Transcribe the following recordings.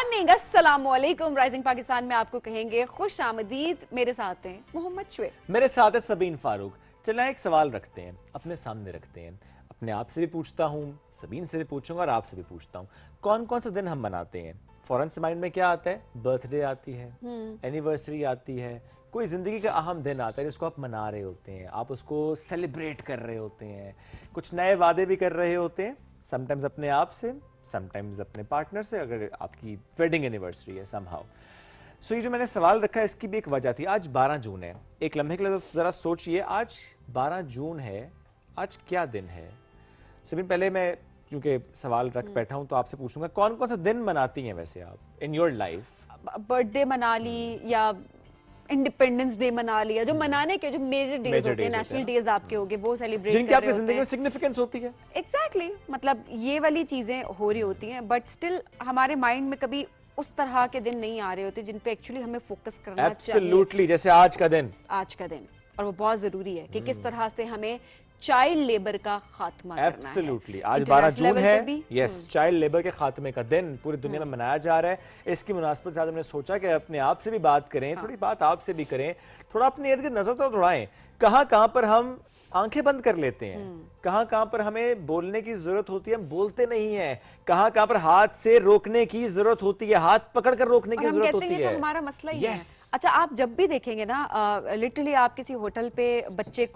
Morning, अस्सलाम वालेकुम। Rising Pakistan में आपको कहेंगे खुश आमदीद। मेरे साथ हैं मोहम्मद शुएब, मेरे साथ है सबीन फारूक। चला एक सवाल रखते हैं, अपने सामने रखते हैं। अपने आप से भी पूछता हूँ, सबीन से भी पूछूंगा और आपसे भी पूछता हूँ, कौन कौन सा दिन हम मनाते हैं? फौरन से माइंड में क्या आता है? बर्थडे आती है, एनिवर्सरी आती है, कोई ज़िंदगी का अहम दिन आता है जिसको आप मना रहे होते हैं, आप उसको सेलिब्रेट कर रहे होते हैं, कुछ नए वादे भी कर रहे होते हैं, समटाइम्स अपने आप से, समटाइम्स अपने पार्टनर से, अगर आपकी वेडिंग एनिवर्सरी है समहाउ। सो ये जो मैंने सवाल रखा है इसकी भी एक वजह थी। आज 12 जून है, एक लम्हे के लिए ज़रा सोचिए, आज 12 जून है, आज क्या दिन है? सबीन, पहले मैं क्योंकि सवाल रख बैठा हूं तो आपसे पूछूंगा, कौन कौन सा दिन मनाती हैं वैसे आप इन योर लाइफ? बर्थडे मना ली या इंडिपेंडेंस डे मना लिया, जो मनाने के जो मेजर डेज होते हैं, नेशनल डेज आपके होंगे, वो सेलिब्रेट जिनकी आपकी जिंदगी में सिग्निफिकेंस होती है। एग्जैक्टली, मतलब ये वाली चीजें हो रही होती हैं, बट स्टिल हमारे माइंड में कभी उस तरह के दिन नहीं आ रहे होते जिन पे एक्चुअली हमें फोकस करना चाहिए। एब्सोल्युटली, जैसे आज का दिन और वो बहुत जरूरी है कि किस तरह से हमें चाइल्ड लेबर का खात्मा करना है। एब्सोल्युटली, आज 12 जून है, यस, चाइल्ड लेबर के खात्मे का दिन पूरी दुनिया में मनाया जा रहा है। इसकी मुनासबत से आज हमने सोचा कि अपने आप से भी बात करें, थोड़ी बात आपसे भी करें, थोड़ा अपने इर्द गिर्द नजर तो दौड़ाएं, कहां पर हम आंखें बंद कर लेते हैं, कहां पर हमें बोलने की जरूरत होती है हम बोलते नहीं है, कहां पर हाथ से रोकने की जरूरत होती है, हाथ पकड़कर रोकने की जरूरत होती है। तो हमारा मसला ही है। अच्छा, आप जब भी देखेंगे ना, लिटरली आप किसी होटल पे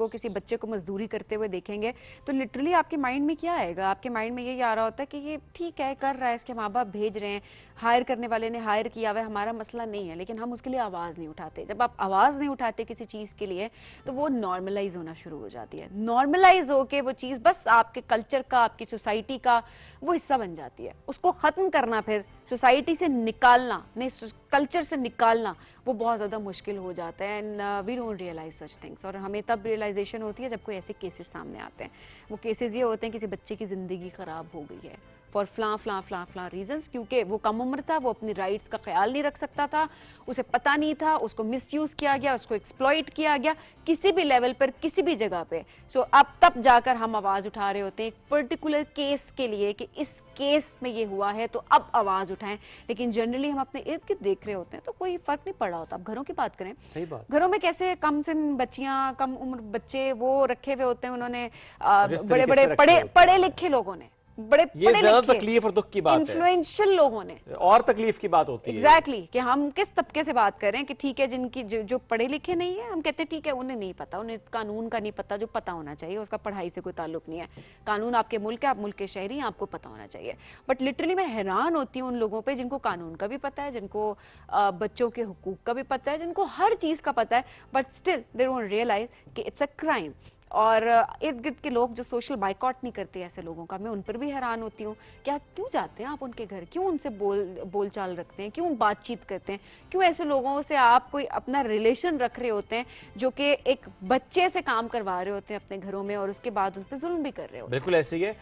किसी बच्चे को मजदूरी करते हुए देखेंगे तो लिटरली आपके माइंड में क्या आएगा? आपके माइंड में ये आ रहा होता है कि ये ठीक है, कर रहा है, इसके माँ बाप भेज रहे हैं, हायर करने वाले ने हायर किया हुआ है, हमारा मसला नहीं है, लेकिन हम उसके लिए आवाज नहीं उठाते। जब आप आवाज नहीं उठाते किसी चीज के लिए तो वो नॉर्मलाइज होना शुरू हो जाती है। नॉर्मलाइज होके वो चीज बस आपके कल्चर का, आपकी सोसाइटी का वो हिस्सा बन जाती है। उसको खत्म करना, फिर सोसाइटी से निकालना, नहीं कल्चर से निकालना, वो बहुत ज्यादा मुश्किल हो जाता है। And we don't realize such things. और हमें तब रियलाइजेशन होती है जब कोई ऐसे केसेस सामने आते हैं। वो केसेस ये होते हैं किसी बच्चे की जिंदगी खराब हो गई है फॉर फ्ला रीजंस, क्योंकि वो कम उम्र था, वो अपनी राइट्स का ख्याल नहीं रख सकता था, उसे पता नहीं था, उसको मिसयूज किया गया, उसको एक्सप्लॉइट किया गया किसी भी लेवल पर, किसी भी जगह पे। सो अब तब जाकर हम आवाज उठा रहे होते हैं एक पर्टिकुलर केस के लिए कि इस केस में ये हुआ है तो अब आवाज उठाएं। लेकिन जनरली हम अपने इर्द गिर्द देख रहे होते हैं तो कोई फर्क नहीं पड़ रहा होता। अब घरों की बात करें, सही बात, घरों में कैसे कम से बच्चियां, कम उम्र बच्चे वो रखे हुए होते हैं, उन्होंने बड़े बड़े पढ़े लिखे लोगों ने, बड़े ये ज्यादा तकलीफ और दुख की बात है, इन्फ्लुएंशियल लोगों ने, और तकलीफ की बात होती है। एग्जैक्टली, कि हम किस तबके से बात कर रहे हैं कि ठीक है, जिनकी जो पढ़े लिखे नहीं है, हम कहते हैं ठीक है, उन्हें नहीं पता, उन्हें कानून का नहीं पता, जो पता होना चाहिए, उसका पढ़ाई से कोई ताल्लुक नहीं है। कानून आपके मुल्क है, आप मुल्क के शहरी हैं, आपको पता होना चाहिए। बट लिटरली मैं हैरान होती हूँ उन लोगों पे जिनको कानून का भी पता है, जिनको बच्चों के हुकूक का भी पता है, जिनको हर चीज का पता है, but still they don't realize कि इट्स अ क्राइम। और इर्द गिर्द के लोग जो सोशल बाइकॉट नहीं करते ऐसे लोगों का, मैं उन पर भी हैरान होती हूँ। क्या, क्यों जाते हैं आप उनके घर, क्यों उनसे बोलचाल रखते हैं, क्यों बातचीत करते हैं, क्यों ऐसे लोगों से आप कोई अपना रिलेशन रख रहे होते हैं जो कि एक बच्चे से काम करवा रहे होते हैं अपने घरों में और उसके बाद उन पर जुल्म भी कर रहे होते हैं। बिल्कुल ऐसे ही है।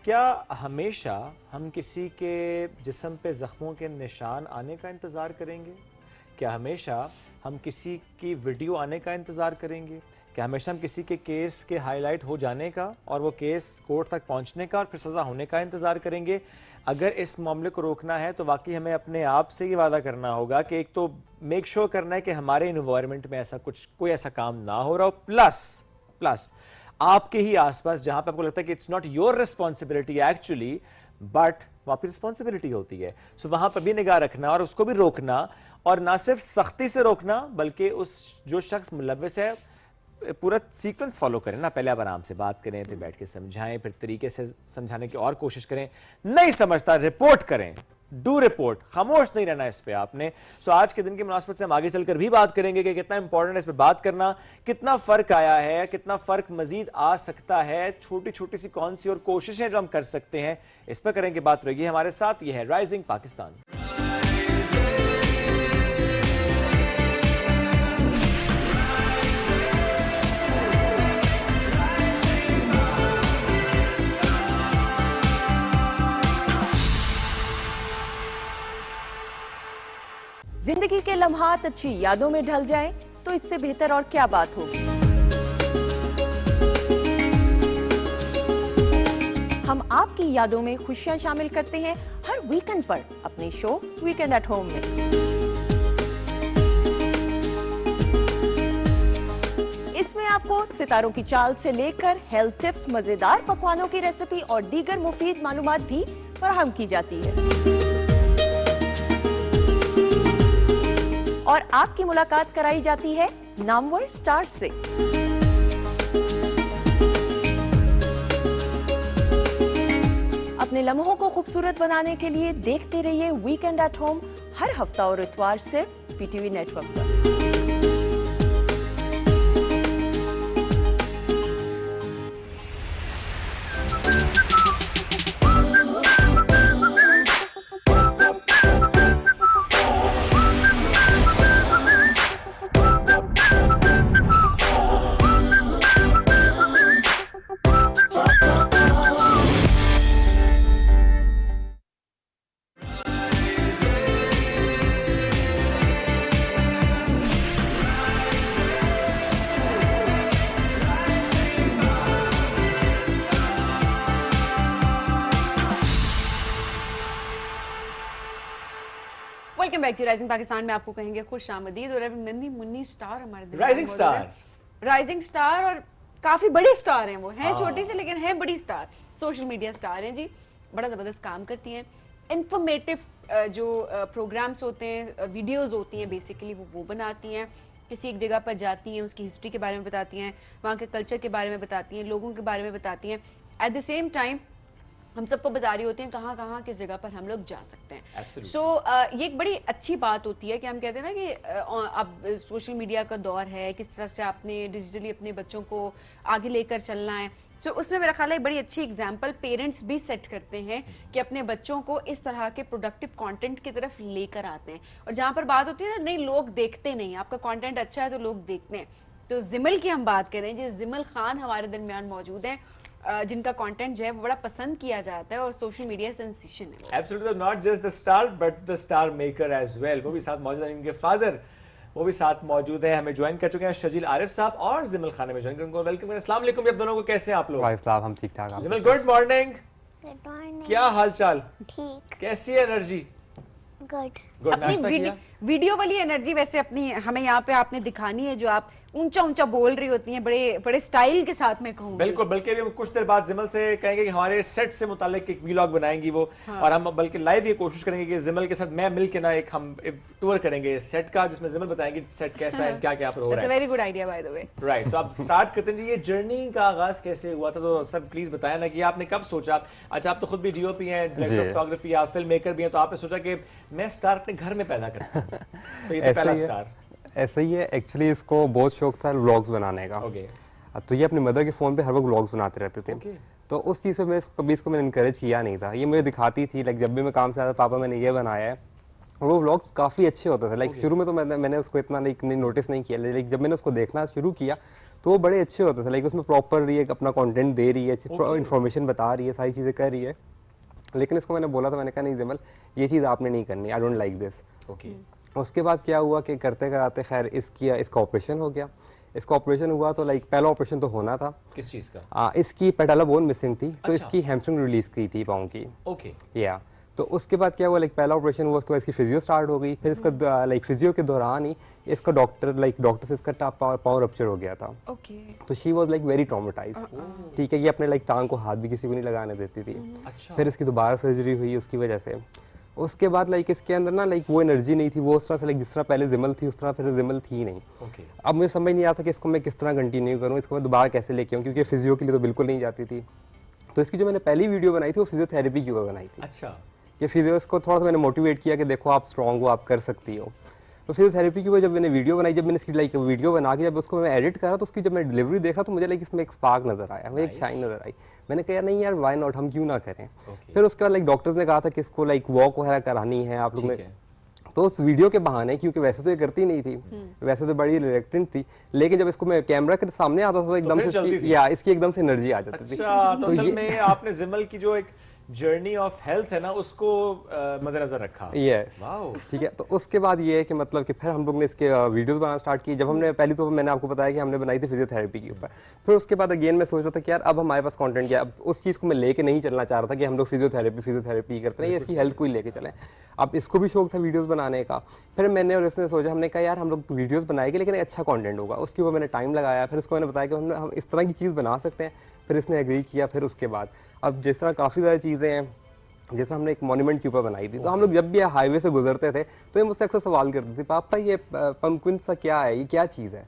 क्या हमेशा हम किसी के जिस्म पे जख्मों के निशान आने का इंतजार करेंगे? क्या हमेशा हम किसी की वीडियो आने का इंतजार करेंगे? क्या हमेशा हम किसी के केस के हाईलाइट हो जाने का और वो केस कोर्ट तक पहुंचने का और फिर सज़ा होने का इंतज़ार करेंगे? अगर इस मामले को रोकना है तो वाकई हमें अपने आप से ये वादा करना होगा कि एक तो मेक श्योर करना है कि हमारे इन्वायरमेंट में ऐसा कोई ऐसा काम ना हो रहा हो, प्लस आपके ही आसपास जहां पे आपको लगता है कि it's not your responsibility actually, but वो आपकी रिस्पॉन्सिबिलिटी होती है, सो वहां पर भी निगाह रखना और उसको भी रोकना, और ना सिर्फ सख्ती से रोकना बल्कि उस जो शख्स मुलव्वस है पूरा सीक्वेंस फॉलो करें ना। पहले आप आराम से बात करें, फिर बैठ के समझाएं, फिर तरीके से समझाने की और कोशिश करें, नहीं समझता रिपोर्ट करें, डू रिपोर्ट, खामोश नहीं रहना इस पे आपने। सो आज के दिन की मुनासबत से हम आगे चलकर भी बात करेंगे कि कितना इंपॉर्टेंट है इस पे बात करना, कितना फर्क आया है, कितना फर्क मजीद आ सकता है, छोटी छोटी सी कौन सी और कोशिशें जो हम कर सकते हैं, इस पर करेंगे बात। रहेगी हमारे साथ, ये है राइजिंग पाकिस्तान। जिंदगी के लम्हात अच्छी यादों में ढल जाएं तो इससे बेहतर और क्या बात होगी। हम आपकी यादों में खुशियां शामिल करते हैं हर वीकेंड पर अपने शो वीकेंड एट होम में। इसमें आपको सितारों की चाल से लेकर हेल्थ टिप्स, मजेदार पकवानों की रेसिपी और दीगर मुफीद मालूमात भी फराहम की जाती है। और आपकी मुलाकात कराई जाती है नामवर स्टार से। अपने लम्हों को खूबसूरत बनाने के लिए देखते रहिए वीकेंड एट होम हर हफ्ता और इतवार से पीटीवी नेटवर्क पर। वेलकम बैक जी राइजिंग पाकिस्तान में आपको कहेंगे खुश आमदीद। और अभी नन्ही मुन्नी स्टार हमारे दिल में राइजिंग मौजूद है। राइजिंग स्टार और काफी बड़े स्टार हैं वो, हैं छोटी से लेकिन हैं बड़ी स्टार, सोशल मीडिया स्टार हैं जी, बड़ा जबरदस्त काम करती हैं। इंफॉर्मेटिव जो प्रोग्राम्स होते हैं, वीडियोस होती हैं बेसिकली वो बनाती हैं, किसी एक जगह पर जाती हैं, उसकी हिस्ट्री के बारे में बताती हैं, वहाँ के कल्चर के बारे में बताती हैं, लोगों के बारे में बताती हैं। एट द सेम टाइम हम सबको बता रही होती हैं कहाँ कहाँ किस जगह पर हम लोग जा सकते हैं। सो ये एक बड़ी अच्छी बात होती है कि हम कहते हैं ना कि अब सोशल मीडिया का दौर है, किस तरह से आपने डिजिटली अपने बच्चों को आगे लेकर चलना है। तो उसमें मेरा ख्याल है बड़ी अच्छी एग्जांपल पेरेंट्स भी सेट करते हैं कि अपने बच्चों को इस तरह के प्रोडक्टिव कंटेंट की तरफ लेकर आते हैं। और जहाँ पर बात होती है ना, नहीं लोग देखते नहीं, आपका कंटेंट अच्छा है तो लोग देखते हैं। तो जिमल की हम बात करें जी, जिमल खान हमारे दरमियान मौजूद हैं, जिनका कंटेंट जो है वो बड़ा पसंद किया जाता है और सोशल मीडिया सेंसेशन है। Absolutely not just the star but the star maker as well। वो भी साथ मौजूद हैं, इनके फादर वो भी साथ मौजूद हैं, हमें ज्वाइन कर चुके हैं शजील आरिफ साहब और जिमल खान में ज्वाइन करेंगे। वेलकम, अस्सलाम वालेकुम आप दोनों को, कैसे हैं आप लोग? वालेकुम, हम ठीक ठाक। जिमल गुड मॉर्निंग। Good morning. क्या हाल चाल? ठीक। कैसी है एनर्जी? गुड। गुड। अपनी नाश्ता किया? वीडियो वाली एनर्जी वैसे अपनी हमें यहाँ पे आपने दिखानी है, जो आप ऊंचा ऊंचा बोल रही होती हैं, बड़े बड़े स्टाइल के साथ में कहूँगी। बिल्कुल, बल्कि अभी हम कुछ देर बाद जिमल से कहेंगे कि हमारे सेट से मुतालिक एक व्लॉग बनाएंगी वो। हाँ। और हम बल्कि लाइव ये कोशिश करेंगे कि जिमल के साथ मैं मिलके ना एक हम टूर करेंगे सेट का, जिसमें जिमल बताएंगे सेट कैसा है, क्या क्या पर हो रहा है। Very good idea by the way. Right, तो आप स्टार्ट करते हैं। ये जर्नी का आगाज कैसे हुआ था, तो सब प्लीज बताएं ना कि आपने कब सोचा। अच्छा, आप तो खुद भी डीओपी हैं, डायरेक्टर फोटोग्राफी, आप फिल्म मेकर भी हैं, तो आपने सोचा कि मैं स्टार अपने घर में पैदा करता हूं। तो ये तो पहला स्टार ऐसा ही है। एक्चुअली इसको बहुत शौक था व्लॉग्स बनाने का। तो ये अपनी मदर के फ़ोन पे हर वक्त व्लॉग्स बनाते रहते थे। तो उस चीज़ पे मैं कभी इसको मैंने इनकरेज किया नहीं था। ये मुझे दिखाती थी, लाइक जब भी मैं काम से आता, पापा मैंने ये बनाया है, और वो व्लॉग्स काफ़ी अच्छे होते थे। लाइक शुरू में तो मैंने उसको इतना लाइक नोटिस नहीं किया, लेकिन जब मैंने उसको देखना शुरू किया तो वो बड़े अच्छे होते थे। लाइक उसमें प्रॉपर ये अपना कॉन्टेंट दे रही है, इन्फॉर्मेशन बता रही है, सारी चीज़ें कर रही है। लेकिन इसको मैंने बोला था, मैंने कहा नहीं जिमल, ये चीज़ आपने नहीं करनी, आई डोंट लाइक दिस। उसके बाद क्या हुआ कि करते कराते खैर इसका ऑपरेशन हो गया। इसका ऑपरेशन हुआ तो लाइक पहला ऑपरेशन तो होना था। किस चीज़ का? इसकी पेटाला बोन मिसिंग थी। तो अच्छा। इसकी हैमस्ट्रिंग रिलीज की थी पाँव की। ओके। या तो उसके बाद क्या हुआ, लाइक पहला ऑपरेशन हुआ, उसके बाद इसकी फिजियो स्टार्ट हो गई। फिर इसका लाइक फिजियो के दौरान ही इसका डॉक्टर से इसका पाँव रप्चर हो गया था। ओके। तो she was like very traumatised. ठीक है, ये अपने लाइक टांग को हाथ भी किसी को नहीं लगाने देती थी। अच्छा। फिर इसकी दोबारा सर्जरी हुई उसकी वजह से। उसके बाद लाइक इसके अंदर ना लाइक वो एनर्जी नहीं थी, वो उस तरह से लाइक जिस तरह पहले जिमल थी उस तरह फिर जिमल थी नहीं। अब मुझे समझ नहीं आता कि इसको मैं किस तरह कंटिन्यू करूँ, इसको मैं दोबारा कैसे लेके आऊँ, क्योंकि फिजियो के लिए तो बिल्कुल नहीं जाती थी। तो इसकी जो मैंने पहली वीडियो बनाई थी वो फिजियोथेरेपी की ऊपर बनाई थी। अच्छा। कि फिजियो को थोड़ा सा मैंने मोटिवेट किया कि देखो आप स्ट्रॉन्ग हो, आप कर सकती हो। तो फिजियोथेरेपी की वो जब मैंने वीडियो बनाई, जब मैंने इसकी लाइक वीडियो बना के जब उसको मैं एडिट करा, तो उसकी जब मैं डिलीवरी देखा तो मुझे लाइक इसमें एक स्पार्क नजर आया, मुझे एक शाइन नजर आई। मैंने कहा नहीं यार, वाई नॉट, हम क्यों ना करें। फिर उसके बाद लाइक डॉक्टर्स ने कहा था कि इसको लाइक वॉक वगैरह करानी है आप लोग ने। तो उस वीडियो के बहाने, क्योंकि वैसे तो ये करती नहीं थी, वैसे तो बड़ी रिलेक्टेंट थी, लेकिन जब इसको मैं कैमरा के सामने आता था तो एकदम से इसकी एकदम से एनर्जी आ जाती थी। अच्छा, तो असल में आपने जिमल की जो एक जर्नी ऑफ हेल्थ है ना उसको मद्देनजर रखा। Yes wow. ठीक है। तो उसके बाद ये है कि मतलब कि फिर हम लोग ने इसके वीडियोस बनाना स्टार्ट किए। जब हमने पहली तो मैंने आपको बताया कि हमने बनाई थी फिजियोथेरेपी के ऊपर, फिर उसके बाद अगेन मैं सोच रहा था कि यार अब हमारे पास कंटेंट क्या है। अब उस चीज़ को मैं लेके नहीं चलना चाह रहा था कि हम लोग फिजियोथेरेपी करते हैं, ये इसकी हेल्थ को ही लेके चलें। अब इसको भी शौक था वीडियोस बनाने का। फिर मैंने और इसने सोचा, हमने कहा यार हम लोग वीडियोस बनाएंगे लेकिन अच्छा कंटेंट होगा। उसके ऊपर मैंने टाइम लगाया, फिर उसको मैंने बताया कि हम इस तरह की चीज़ बना सकते हैं। फिर इसने एग्री किया। फिर उसके बाद अब जिस तरह काफ़ी ज़्यादा चीज़ें हैं, जैसे हमने एक मॉन्यूमेंट के ऊपर बनाई थी, तो हम लोग जब भी हाईवे से गुजरते थे तो ये मुझसे अक्सर सवाल करते थे, पापा ये पंपकिन सा क्या है, ये क्या चीज़ है।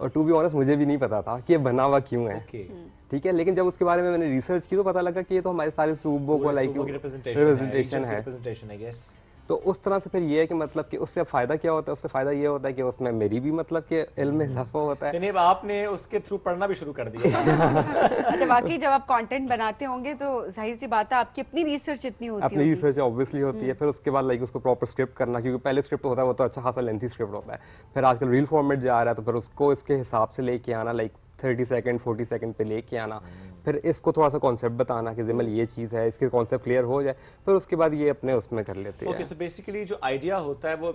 और टू बी ऑनेस्ट मुझे भी नहीं पता था कि ये बना हुआ क्यों है। ठीक है। लेकिन जब उसके बारे में मैंने रिसर्च की तो पता लगा कि ये तो हमारे सारे सूबों को लाइक रिप्रेजेंटेशन है। तो उस तरह से फिर ये है कि मतलब कि उससे फ़ायदा क्या होता है, उससे फ़ायदा ये होता है कि उसमें मेरी भी मतलब कि इल्म में इजाफा होता है। यानी अब आपने उसके थ्रू पढ़ना भी शुरू कर दिया। अच्छा, वाकई जब आप कंटेंट बनाते होंगे तो जाहिर सी बात है आपकी अपनी रिसर्च इतनी होती अपनी होगी। रिसर्च ऑब्वियसली होती है। फिर उसके बाद लाइक उसको प्रॉपर स्क्रिप्ट करना, क्योंकि पहले स्क्रिप्ट होता है वो तो अच्छा खासा लेंथी स्क्रिप्ट होता है। फिर आजकल रील फॉर्मेट जा रहा है तो फिर उसको इसके हिसाब से लेके आना, लाइक 30 सेकंड 40 सेकंड पे लेके आना। फिर इसको थोड़ा सा कॉन्सेप्ट बताना कि जिमल ये चीज़ है, इसके कॉन्सेप्ट क्लियर हो जाए, फिर उसके बाद ये अपने उसमें कर लेते हैं। ओके, सो बेसिकली जो आइडिया होता है वो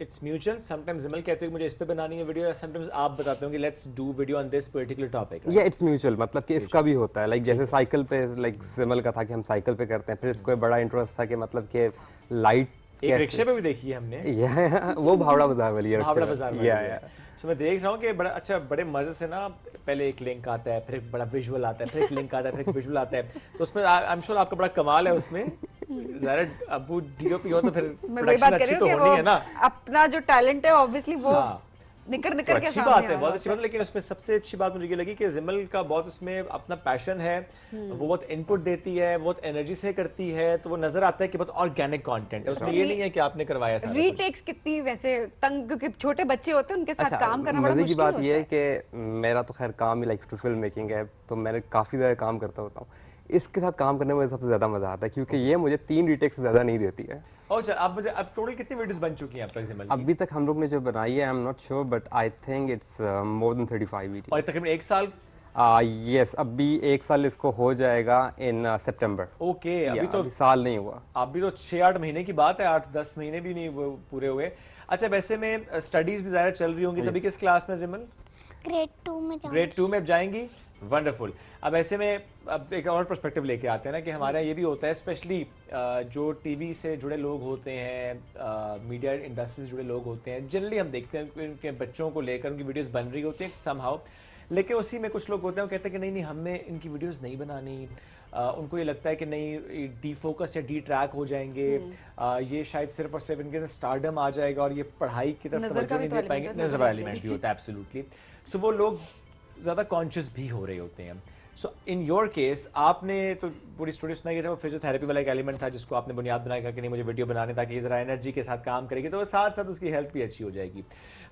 इट्स म्यूचुअल। समटाइम्स जिमल कहते हैं कि मुझे इस पे बनानी है वीडियो, समटाइम्स आप बताते हो कि let's do video on this particular topic. या इट्स म्यूचुअल, मतलब कि इसका भी होता है। लाइक जैसे साइकिल पे, लाइक जिमल का था कि हम साइकिल पे करते हैं। फिर इसको बड़ा इंटरेस्ट था कि मतलब कि लाइट एक रिक्शे पे भी देखी है हमने, वो भावड़ा बाजार वाली है। भावड़ा बाजार वाली या है। सो मैं देख रहा हूँ कि बड़ा अच्छा, बड़े मजे से ना, पहले एक लिंक आता है, फिर एक बड़ा विजुअल आता है, फिर एक लिंक आता है, फिर एक विजुअल आता है। तो उसमें आई एम श्योर आपका बड़ा कमाल है उसमें। ज़रा अब वो डीओपी हो तो फिर मैं वही प्रोडक्शन बात कर अच्छी रही तो हूँ कि होनी वो है ना। अपना जो टैलेंट है ऑब्वियसली वो हाँ। निकर तो निकर के अच्छी सामने बात आ है, रहा बहुत अच्छी होता बात। लेकिन उसमें सबसे अच्छी बात मुझे ये लगी कि जिमल का बहुत उसमें अपना पैशन है, वो बहुत इनपुट देती है, बहुत एनर्जी से करती है, तो वो नजर आता है कि बहुत ऑर्गेनिक कंटेंट है उसमें। ये नहीं है कि आपने करवाया सारा कुछ। रीटेक्स कितनी वैसे तंग, क्योंकि छोटे बच्चे होते हैं उनके साथ काम करना बड़ा मजे की मुश्किल बात होता ये है। है कि मेरा तो खैर काम ही लाइक फिल्म मेकिंग है, तो मैंने काफ़ी ज़्यादा काम करता होता हूँ। इसके साथ काम करने में मुझे सबसे ज़्यादा मज़ा आता है, क्योंकि ये मुझे 3 रीटेक से ज़्यादा नहीं देती है। अच्छा, आप मुझे अब टोटल कितनी वीडियोस बन चुकी हैं अब तक जिमल की? अभी तक हम लोग ने जो बनाई है, I am not sure, but I think it's more than 35 video. और तकरीबन एक साल। यस, अभी 1 साल इसको हो जाएगा इन सितंबर। ओके, अभी तो साल नहीं हुआ। अभी तो 6-8 महीने की बात है, 8-10 महीने भी नहीं वो पूरे हुए। अच्छा, वैसे में स्टडीज भी ज़्यादा चल रही होंगी, तभी किस क्लास में जिमल? ग्रेड 2 में जाऊँ। ग्रेड 2 में अब जाएंगी। वंडरफुल। अब ऐसे में अब एक और पर्सपेक्टिव लेके आते हैं ना कि हमारे यहाँ ये भी होता है, स्पेशली जो टीवी से जुड़े लोग होते हैं, मीडिया इंडस्ट्री से जुड़े लोग होते हैं, जनरली हम देखते हैं कि उनके बच्चों को लेकर उनकी वीडियोस बन रही होती हैं समहाउ, लेकिन उसी में कुछ लोग होते हैं वो कहते हैं कि नहीं नहीं, हमें इनकी वीडियोस नहीं बनानी। उनको ये लगता है कि नहीं, डी फोकस या डी ट्रैक हो जाएंगे, ये शायद सिर्फ और सिर्फ इनके स्टारडम आ जाएगा और ये पढ़ाई की तरफ तवज्जो नहीं दे पाएंगे। नजर का एलिमेंट भी होता है, एब्सोल्युटली। सो वो लोग ज़्यादा कॉन्शियस भी हो रहे होते हैं। सो इन योर केस आपने तो पूरी स्टोरी सुनाई कि जब वो फिजियोथेरेपी वाला एक एलिमेंट था जिसको आपने बुनियाद बनाया कि नहीं मुझे वीडियो बनाने ताकि ये ज़रा एनर्जी के साथ काम करेगी, तो साथ साथ उसकी हेल्थ भी अच्छी हो जाएगी।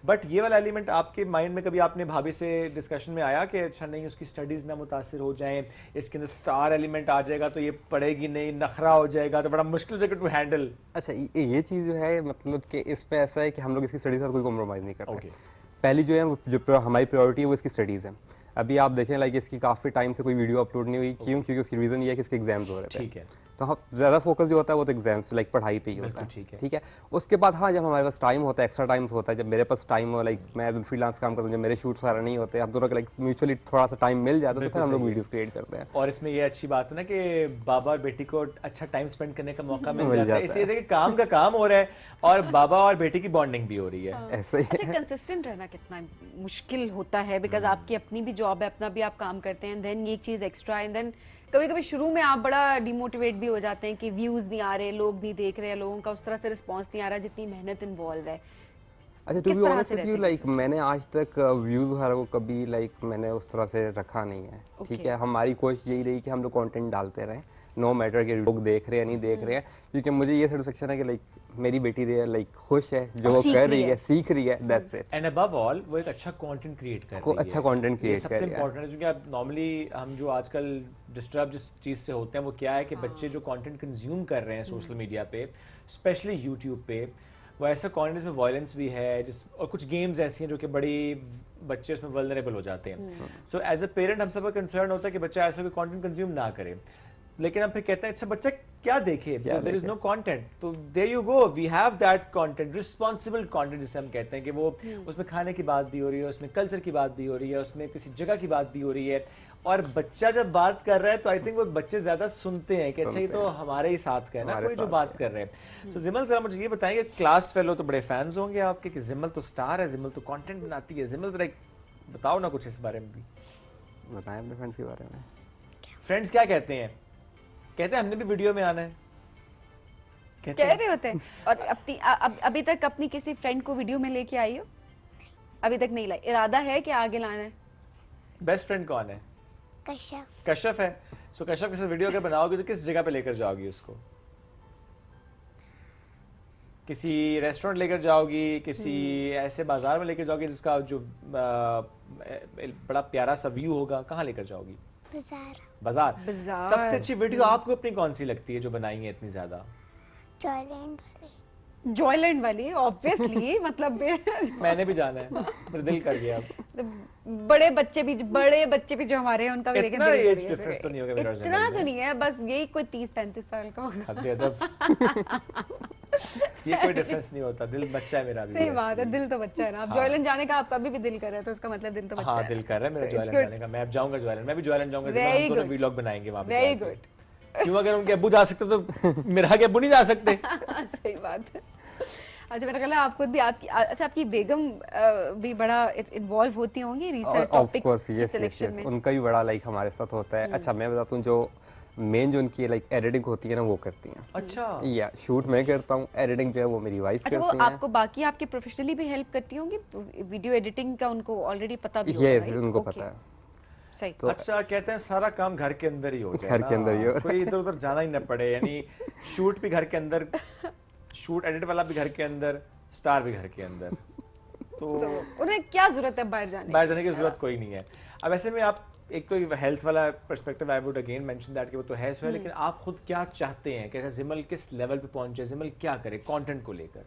बट ये वाला एलिमेंट आपके माइंड में कभी आपने भाभी से डिस्कशन में आया कि अच्छा नहीं उसकी स्टडीज़ ना मुतासिर हो जाएं, इसके अंदर स्टार एलिमेंट आ जाएगा तो ये पढ़ेगी नहीं, नखरा हो जाएगा तो बड़ा मुश्किल जगह टू हैंडल? अच्छा, ये चीज़ जो है मतलब कि इस पे ऐसा है कि हम लोग इसकी स्टडी के साथ कोई कॉम्प्रोमाइज़ नहीं करते। पहली जो है जो हमारी प्रायोरिटी है वो इसकी स्टडीज़ है। अभी आप देखें लाइक इसकी काफ़ी टाइम से कोई वीडियो अपलोड नहीं हुई। क्यों? क्योंकि उसकी रीज़न ये है कि इसके एग्जाम्स हो रहे थे। ठीक है। तो हम ज़्यादा फोकस जो होता है वो तो एग्जाम्स लाइक पढ़ाई पे ही होता है। ठीक है। उसके बाद हाँ, जब हमारे पास टाइम होता है, एक्स्ट्रा टाइम्स होता है, जब मेरे पास टाइम हो, लाइक मैं फ्रीलांस काम करता हूँ, जब मेरे शूट्स वगैरह नहीं होते, हम दोनों लाइक म्यूचुअली थोड़ा सा टाइम मिल जाता है तो फिर हम लोग वीडियोस क्रिएट करते हैं। और इसमें ये अच्छी बात है ना कि बाबा और बेटी को अच्छा टाइम स्पेंड करने का मौका मिल जाता है। इसलिए देखिए काम का काम हो रहा है और बाबा और बेटी की बॉन्डिंग भी हो रही है। ऐसा ही अच्छा, कंसिस्टेंट रहना कितना मुश्किल होता है, बिकॉज आपकी अपनी भी जॉब है, अपना भी आप काम करते हैं, देन ये चीज़ एक्स्ट्रा, एंड देन कभी कभी शुरू में आप बड़ा डिमोटिवेट भी हो जाते हैं कि व्यूज़ नहीं आ रहे, लोग नहीं देख रहे, लोगों का उस तरह से रिस्पॉन्स नहीं आ रहा जितनी मेहनत इन्वॉल्व है। अच्छा, to be honest with you, like मैंने आज तक व्यूज़ वगैरह को कभी लाइक मैंने उस तरह से रखा नहीं है। ठीक है, हमारी कोशिश यही रही कि हम लोग कंटेंट डालते रहें, नो मैटर कि लोग देख रहे हैं नहीं देख रहे हैं, क्योंकि मुझे ये सेटिस्फेक्शन है कि लाइक मेरी बेटी दे लाइक खुश है जो वो कर रही है, सीख रही है, that's it. And above all वो एक अच्छा कंटेंट क्रिएट कर रही है। अच्छा कंटेंट क्रिएट कर रही है, सबसे इंपॉर्टेंट है। क्योंकि आप नॉर्मली हम जो आजकल डिस्टर्ब जिस चीज़ से होते हैं वो क्या है कि बच्चे जो कंटेंट कंज्यूम कर रहे हैं सोशल मीडिया पे, स्पेशली यूट्यूब पे, वो ऐसा कंटेंट जिसमें वायलेंस भी है, और कुछ गेम्स ऐसी हैं जो कि बड़ी बच्चे उसमें वल्नरेबल हो जाते हैं। सो एज अ पेरेंट हम सबका कंसर्न होता है कि बच्चा ऐसा कोई कंटेंट कंज्यूम ना करे। लेकिन हम फिर कहते हैं अच्छा बच्चा क्या देखे, because there is no content. तो there you go, we have that content, responsible content जिसे हम कहते हैं कि वो उसमें खाने की बात भी हो रही है, उसमें कल्चर की बात भी हो रही है, उसमें किसी जगह की बात भी हो रही है, और बच्चा जब बात कर रहा है तो आई थिंक वो बच्चे ज्यादा सुनते हैं कि अच्छा ये तो हमारे ही साथ का है ना, कोई जो बात कर रहे हैं। तो जिमल जरा मुझे ये बताएंगे, क्लास फेलो तो बड़े फैंस होंगे आपके कि जिमल तो स्टार है, जिमल तो कंटेंट बनाती है, जिमल जरा बताओ ना कुछ इस बारे में भी। बताएं अपने फ्रेंड्स के बारे में। फ्रेंड्स क्या कहते हैं? कहते हैं हमने भी वीडियो में आना है, कहते कह हैं। रहे होते हैं। और अभी तक अपनी किसी फ्रेंड को वीडियो में लेके आई हो? अभी तक नहीं लाई। इरादा है कि आगे लाना है? बेस्ट फ्रेंड कौन है? कश्यप। कश्यप है। सो कश्यप के साथ वीडियो अगर बनाओगे तो किस जगह पे लेकर जाओगी उसको? किसी रेस्टोरेंट लेकर जाओगी, किसी ऐसे बाजार में लेकर जाओगी जिसका जो बड़ा प्यारा सा व्यू होगा, कहाँ लेकर जाओगी? बाजार। बाजार। बाजार। सबसे अच्छी वीडियो आपको अपनी कौन सी लगती है जो बनाई है इतनी ज्यादा? जॉयलैंड वाले। जॉयलैंड वाली ऑब्वियसली मतलब मैंने भी जाना है, मेरा दिल कर गया अब। बड़े बच्चे भी जो हमारे हैं उनका भी इतना दिल age कर difference रही है। तो नहीं होगा मेरा और इतना जिमल तो में। नहीं है, बस यही कोई 30-35 साल का होगा। हद अदब। ये कोई डिफरेंस नहीं होता, दिल बच्चा है मेरा अभी सही भी बात है, actually। दिल तो बच्चा है ना। अब जॉयलैंड जाने का आपका भी दिल कर रहा है तो उसका मतलब दिल तो बच्चा हाँ है। दिल कर रहा है मेरा तो it's जॉयलैंड good. जाने का। मैं अब जाऊंगा जॉयलैंड, मैं भी जॉयलैंड जाऊंगा, Very हम दोनों good. व्लॉग बनाएंगे वहां पे Very जाके। good. क्यों अगर उनके अब्बू जा सकते तो मेरे आगे अब्बू नहीं जा सकते? सही बात है। अच्छा मेरा ख्याल है आप खुद भी आपकी बेगम भी बड़ा इन्वॉल्व होती होंगी research of topic course yes selection yes, में। उनका भी बड़ा लाइक हमारे साथ होता है। अच्छा मैं बताता हूँ, जो मेन जो उनकी लाइक एडिटिंग होती है ना वो करती हैं। अच्छा या शूट मैं करता हूँ, एडिटिंग जो है वो मेरी वाइफ अच्छा वो करती हैं। आपको बाकी आपके प्रोफेशनली भी हेल्प करती होंगी? वीडियो एडिटिंग का उनको ऑलरेडी पता भी होगा, यस right? उनको Okay. पता है। सही। तो अच्छा कहते हैं सारा काम घर के अंदर ही हो जाए घर ना, के अंदर ही हो। कोई इधर उधर जाना ही न पड़े, यानी शूट भी घर के अंदर, शूट एडिट वाला भी घर के अंदर, स्टार भी घर के अंदर, तो उन्हें क्या जरूरत है बाहर जाने बाहर जाने की जरूरत कोई नहीं है। अब ऐसे में आप एक तो हेल्थ वाला perspective I would again mention that कि वो तो है सो है, लेकिन आप खुद क्या चाहते हैं कि ऐसा जिमल किस लेवल पे पहुंचे, जिमल क्या करे कंटेंट को लेकर?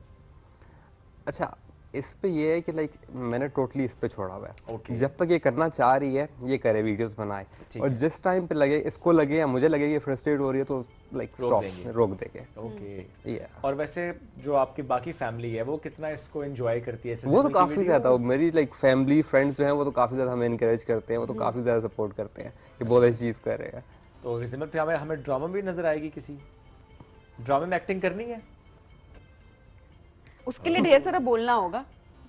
अच्छा इस पे ये है कि लाइक मैंने टोटली इस पे छोड़ा हुआ है। Okay. जब तक ये करना चाह रही है ये करे, वीडियोस बनाए, ठीक और है। जिस टाइम पे लगे इसको लगे या मुझे लगे ये फ्रस्ट्रेट हो रही है तो लाइक रोक स्टॉप देंगे। रोक देंगे। ओके। या और वैसे जो आपकी बाकी फैमिली है वो कितना इसको एंजॉय करती है? अच्छा, वो तो जिमल की काफी ज्यादा, videos? मेरी लाइक फैमिली फ्रेंड्स जो हैं वो तो काफी ज्यादा हमें इनकरेज करते हैं, वो तो काफी ज्यादा सपोर्ट करते हैं कि बहुत अच्छी चीज कर रहे हैं। तो जिमल पे हमें ड्रामा भी नजर आएगी, किसी ड्रामे में एक्टिंग करनी है? उसके लिए ढेर सारा बोलना होगा।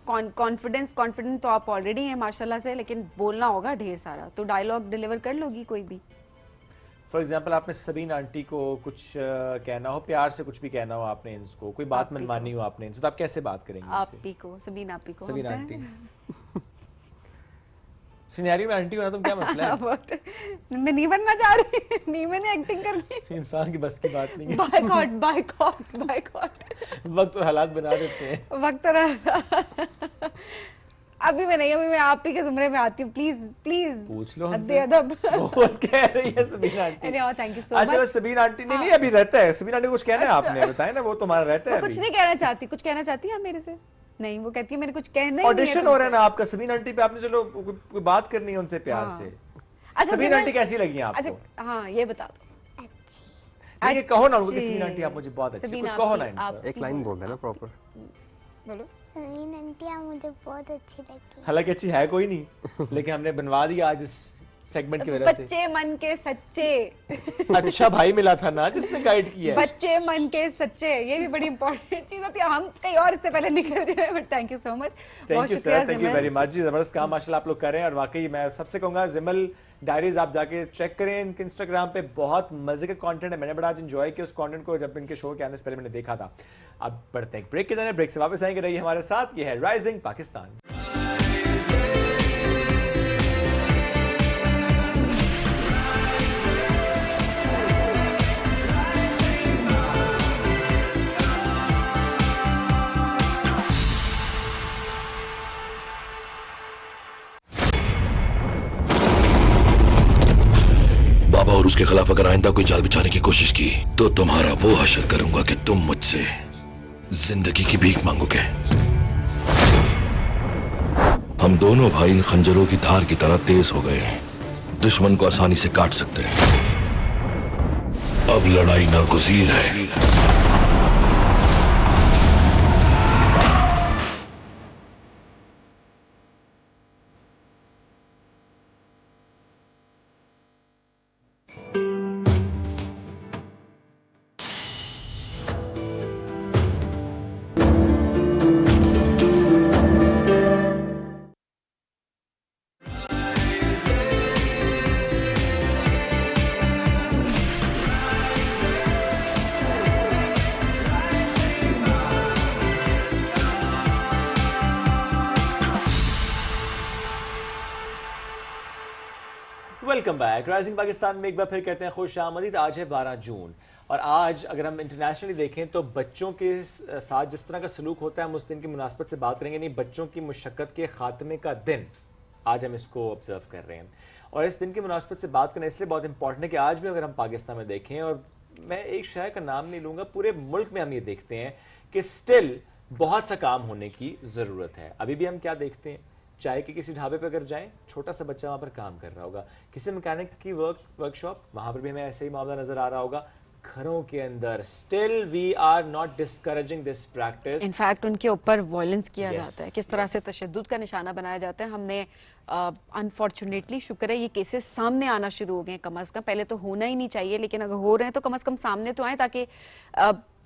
कॉन्फिडेंस तो आप ऑलरेडी हैं माशाल्लाह से, लेकिन बोलना होगा ढेर सारा। तो डायलॉग डिलीवर कर लोगी कोई भी? फॉर एग्जाम्पल आपने सबीन आंटी को कुछ कहना हो, प्यार से कुछ भी कहना हो आपने इनको, कोई बात मनमानी हो आपने इनसे, तो आप कैसे बात करेंगे आप इनसे? ही को, सबीन आप ही को सबीन होता है। आंटी सिनेरियो में आंटी होना, तुम क्या मसला है? मैं नहीं बनना चाह रही, नहीं मैंने एक्टिंग करनी। इंसान की बस की बात नहीं है, बायकॉट वक्त और हालात बना देते हैं। वक्त रहा। अभी मैं नहीं, अभी मैं आप ही के जुमरे में आती हूँ। प्लीज पूछ लो अदब हमसे। अदब। बहुत कह रही है सबीन आंटी। थैंक यू सो अच्छा मच। सबीन आंटी नहीं अभी रहता है, सबीन आंटी को कुछ कहना है आपने बताया ना, वो तुम्हारा रहता है कुछ अभी। नहीं कहना चाहती, कुछ कहना चाहती है आप मेरे से? नहीं, वो कहती है मैंने कुछ कहना ही नहीं है ऑडिशन हो रहा है तुमसे। ना आपका सबीन आंटी पे, आपने चलो कोई बात करनी है उनसे प्यार से। अच्छा सबीन सिमरन- आंटी कैसी लगी आपको? अच्छा हाँ ये बता दो। नहीं, ये कहो ना उनको कि अच्छी। सबीन आंटी आप मुझे बहुत अच्छी, सबीन कुछ कहो आप ना ही- इनसे। आप एक ही लाइन बोलो। बोल देना प्रॉपर। बोलो। सबीन आंटी आप मुझे बहुत अच्छी लगी। हालांकि अच्छी है कोई नहीं, लेकिन हमने बनवा दिया आज इस सेगमेंट की वजह से। बच्चे मन के सच्चे। अच्छा भाई मिला था ना जिसने गाइड किया है। बच्चे मन के सच्चे, ये भी बड़ी इंपॉर्टेंट चीज होती है। हम कहीं और इससे पहले निकल गए, but thank you so much. Thank you sir, thank you very much ji, जबरदस्त काम माशाल्लाह आप लोग कर रहे हैं। और वाकई मैं सबसे कहूंगा जिमल डायरीज आप जाके चेक करें, इनके इंस्टाग्राम पे बहुत मजे का कंटेंट है। मैंने बड़ा आज एंजॉय किया उस कंटेंट को, जब इनके शो के आने से पहले मैंने देखा था। अब बढ़ते हैं ब्रेक के जाने, ब्रेक से वापस आएंगे, रहिए हमारे साथ। ये है राइजिंग पाकिस्तान। बाबा और उसके खिलाफ अगर आइंदा कोई जाल बिछाने की कोशिश की तो तुम्हारा वो हशर करूंगा कि तुम मुझसे जिंदगी की भीख मांगोगे। हम दोनों भाई इन खंजरों की धार की तरह तेज हो गए हैं, दुश्मन को आसानी से काट सकते हैं। अब लड़ाई नागुज़ीर है। Welcome back. राइजिंग पाकिस्तान में एक बार फिर कहते हैं खुश आमदीद। आज है 12 जून और आज अगर हम इंटरनेशनली देखें तो बच्चों के साथ जिस तरह का सलूक होता है हम उस दिन की मुनासबत से बात करेंगे। नहीं, बच्चों की मुशक्क़त के खात्मे का दिन आज हम इसको ऑब्जर्व कर रहे हैं और इस दिन की मुनासबत से बात करना इसलिए बहुत इंपॉर्टेंट है कि आज भी अगर हम पाकिस्तान में देखें, और मैं एक शहर का नाम नहीं लूँगा, पूरे मुल्क में हम ये देखते हैं कि स्टिल बहुत सा काम होने की ज़रूरत है। अभी भी हम क्या देखते हैं, चाय के किसी ढाबे पर अगर जाएं, छोटा सा बच्चा वहां पर काम कर रहा होगा, किसी मैकेनिक की वर्कशॉप, वहां पर भी हमें ऐसे ही मामला नजर आ रहा होगा। घरों के अंदर still we are not discouraging this practice. In fact उनके ऊपर वायलेंस किया Yes, जाता है, किस तरह से तशद्दुद का निशाना बनाया जाता है। हमने अनफॉर्चुनेटली शुक्र है ये केसेस सामने आना शुरू हो गए हैं। कम अज़ कम, पहले तो होना ही नहीं चाहिए, लेकिन अगर हो रहे हैं तो कम अज़ कम सामने तो आए ताकि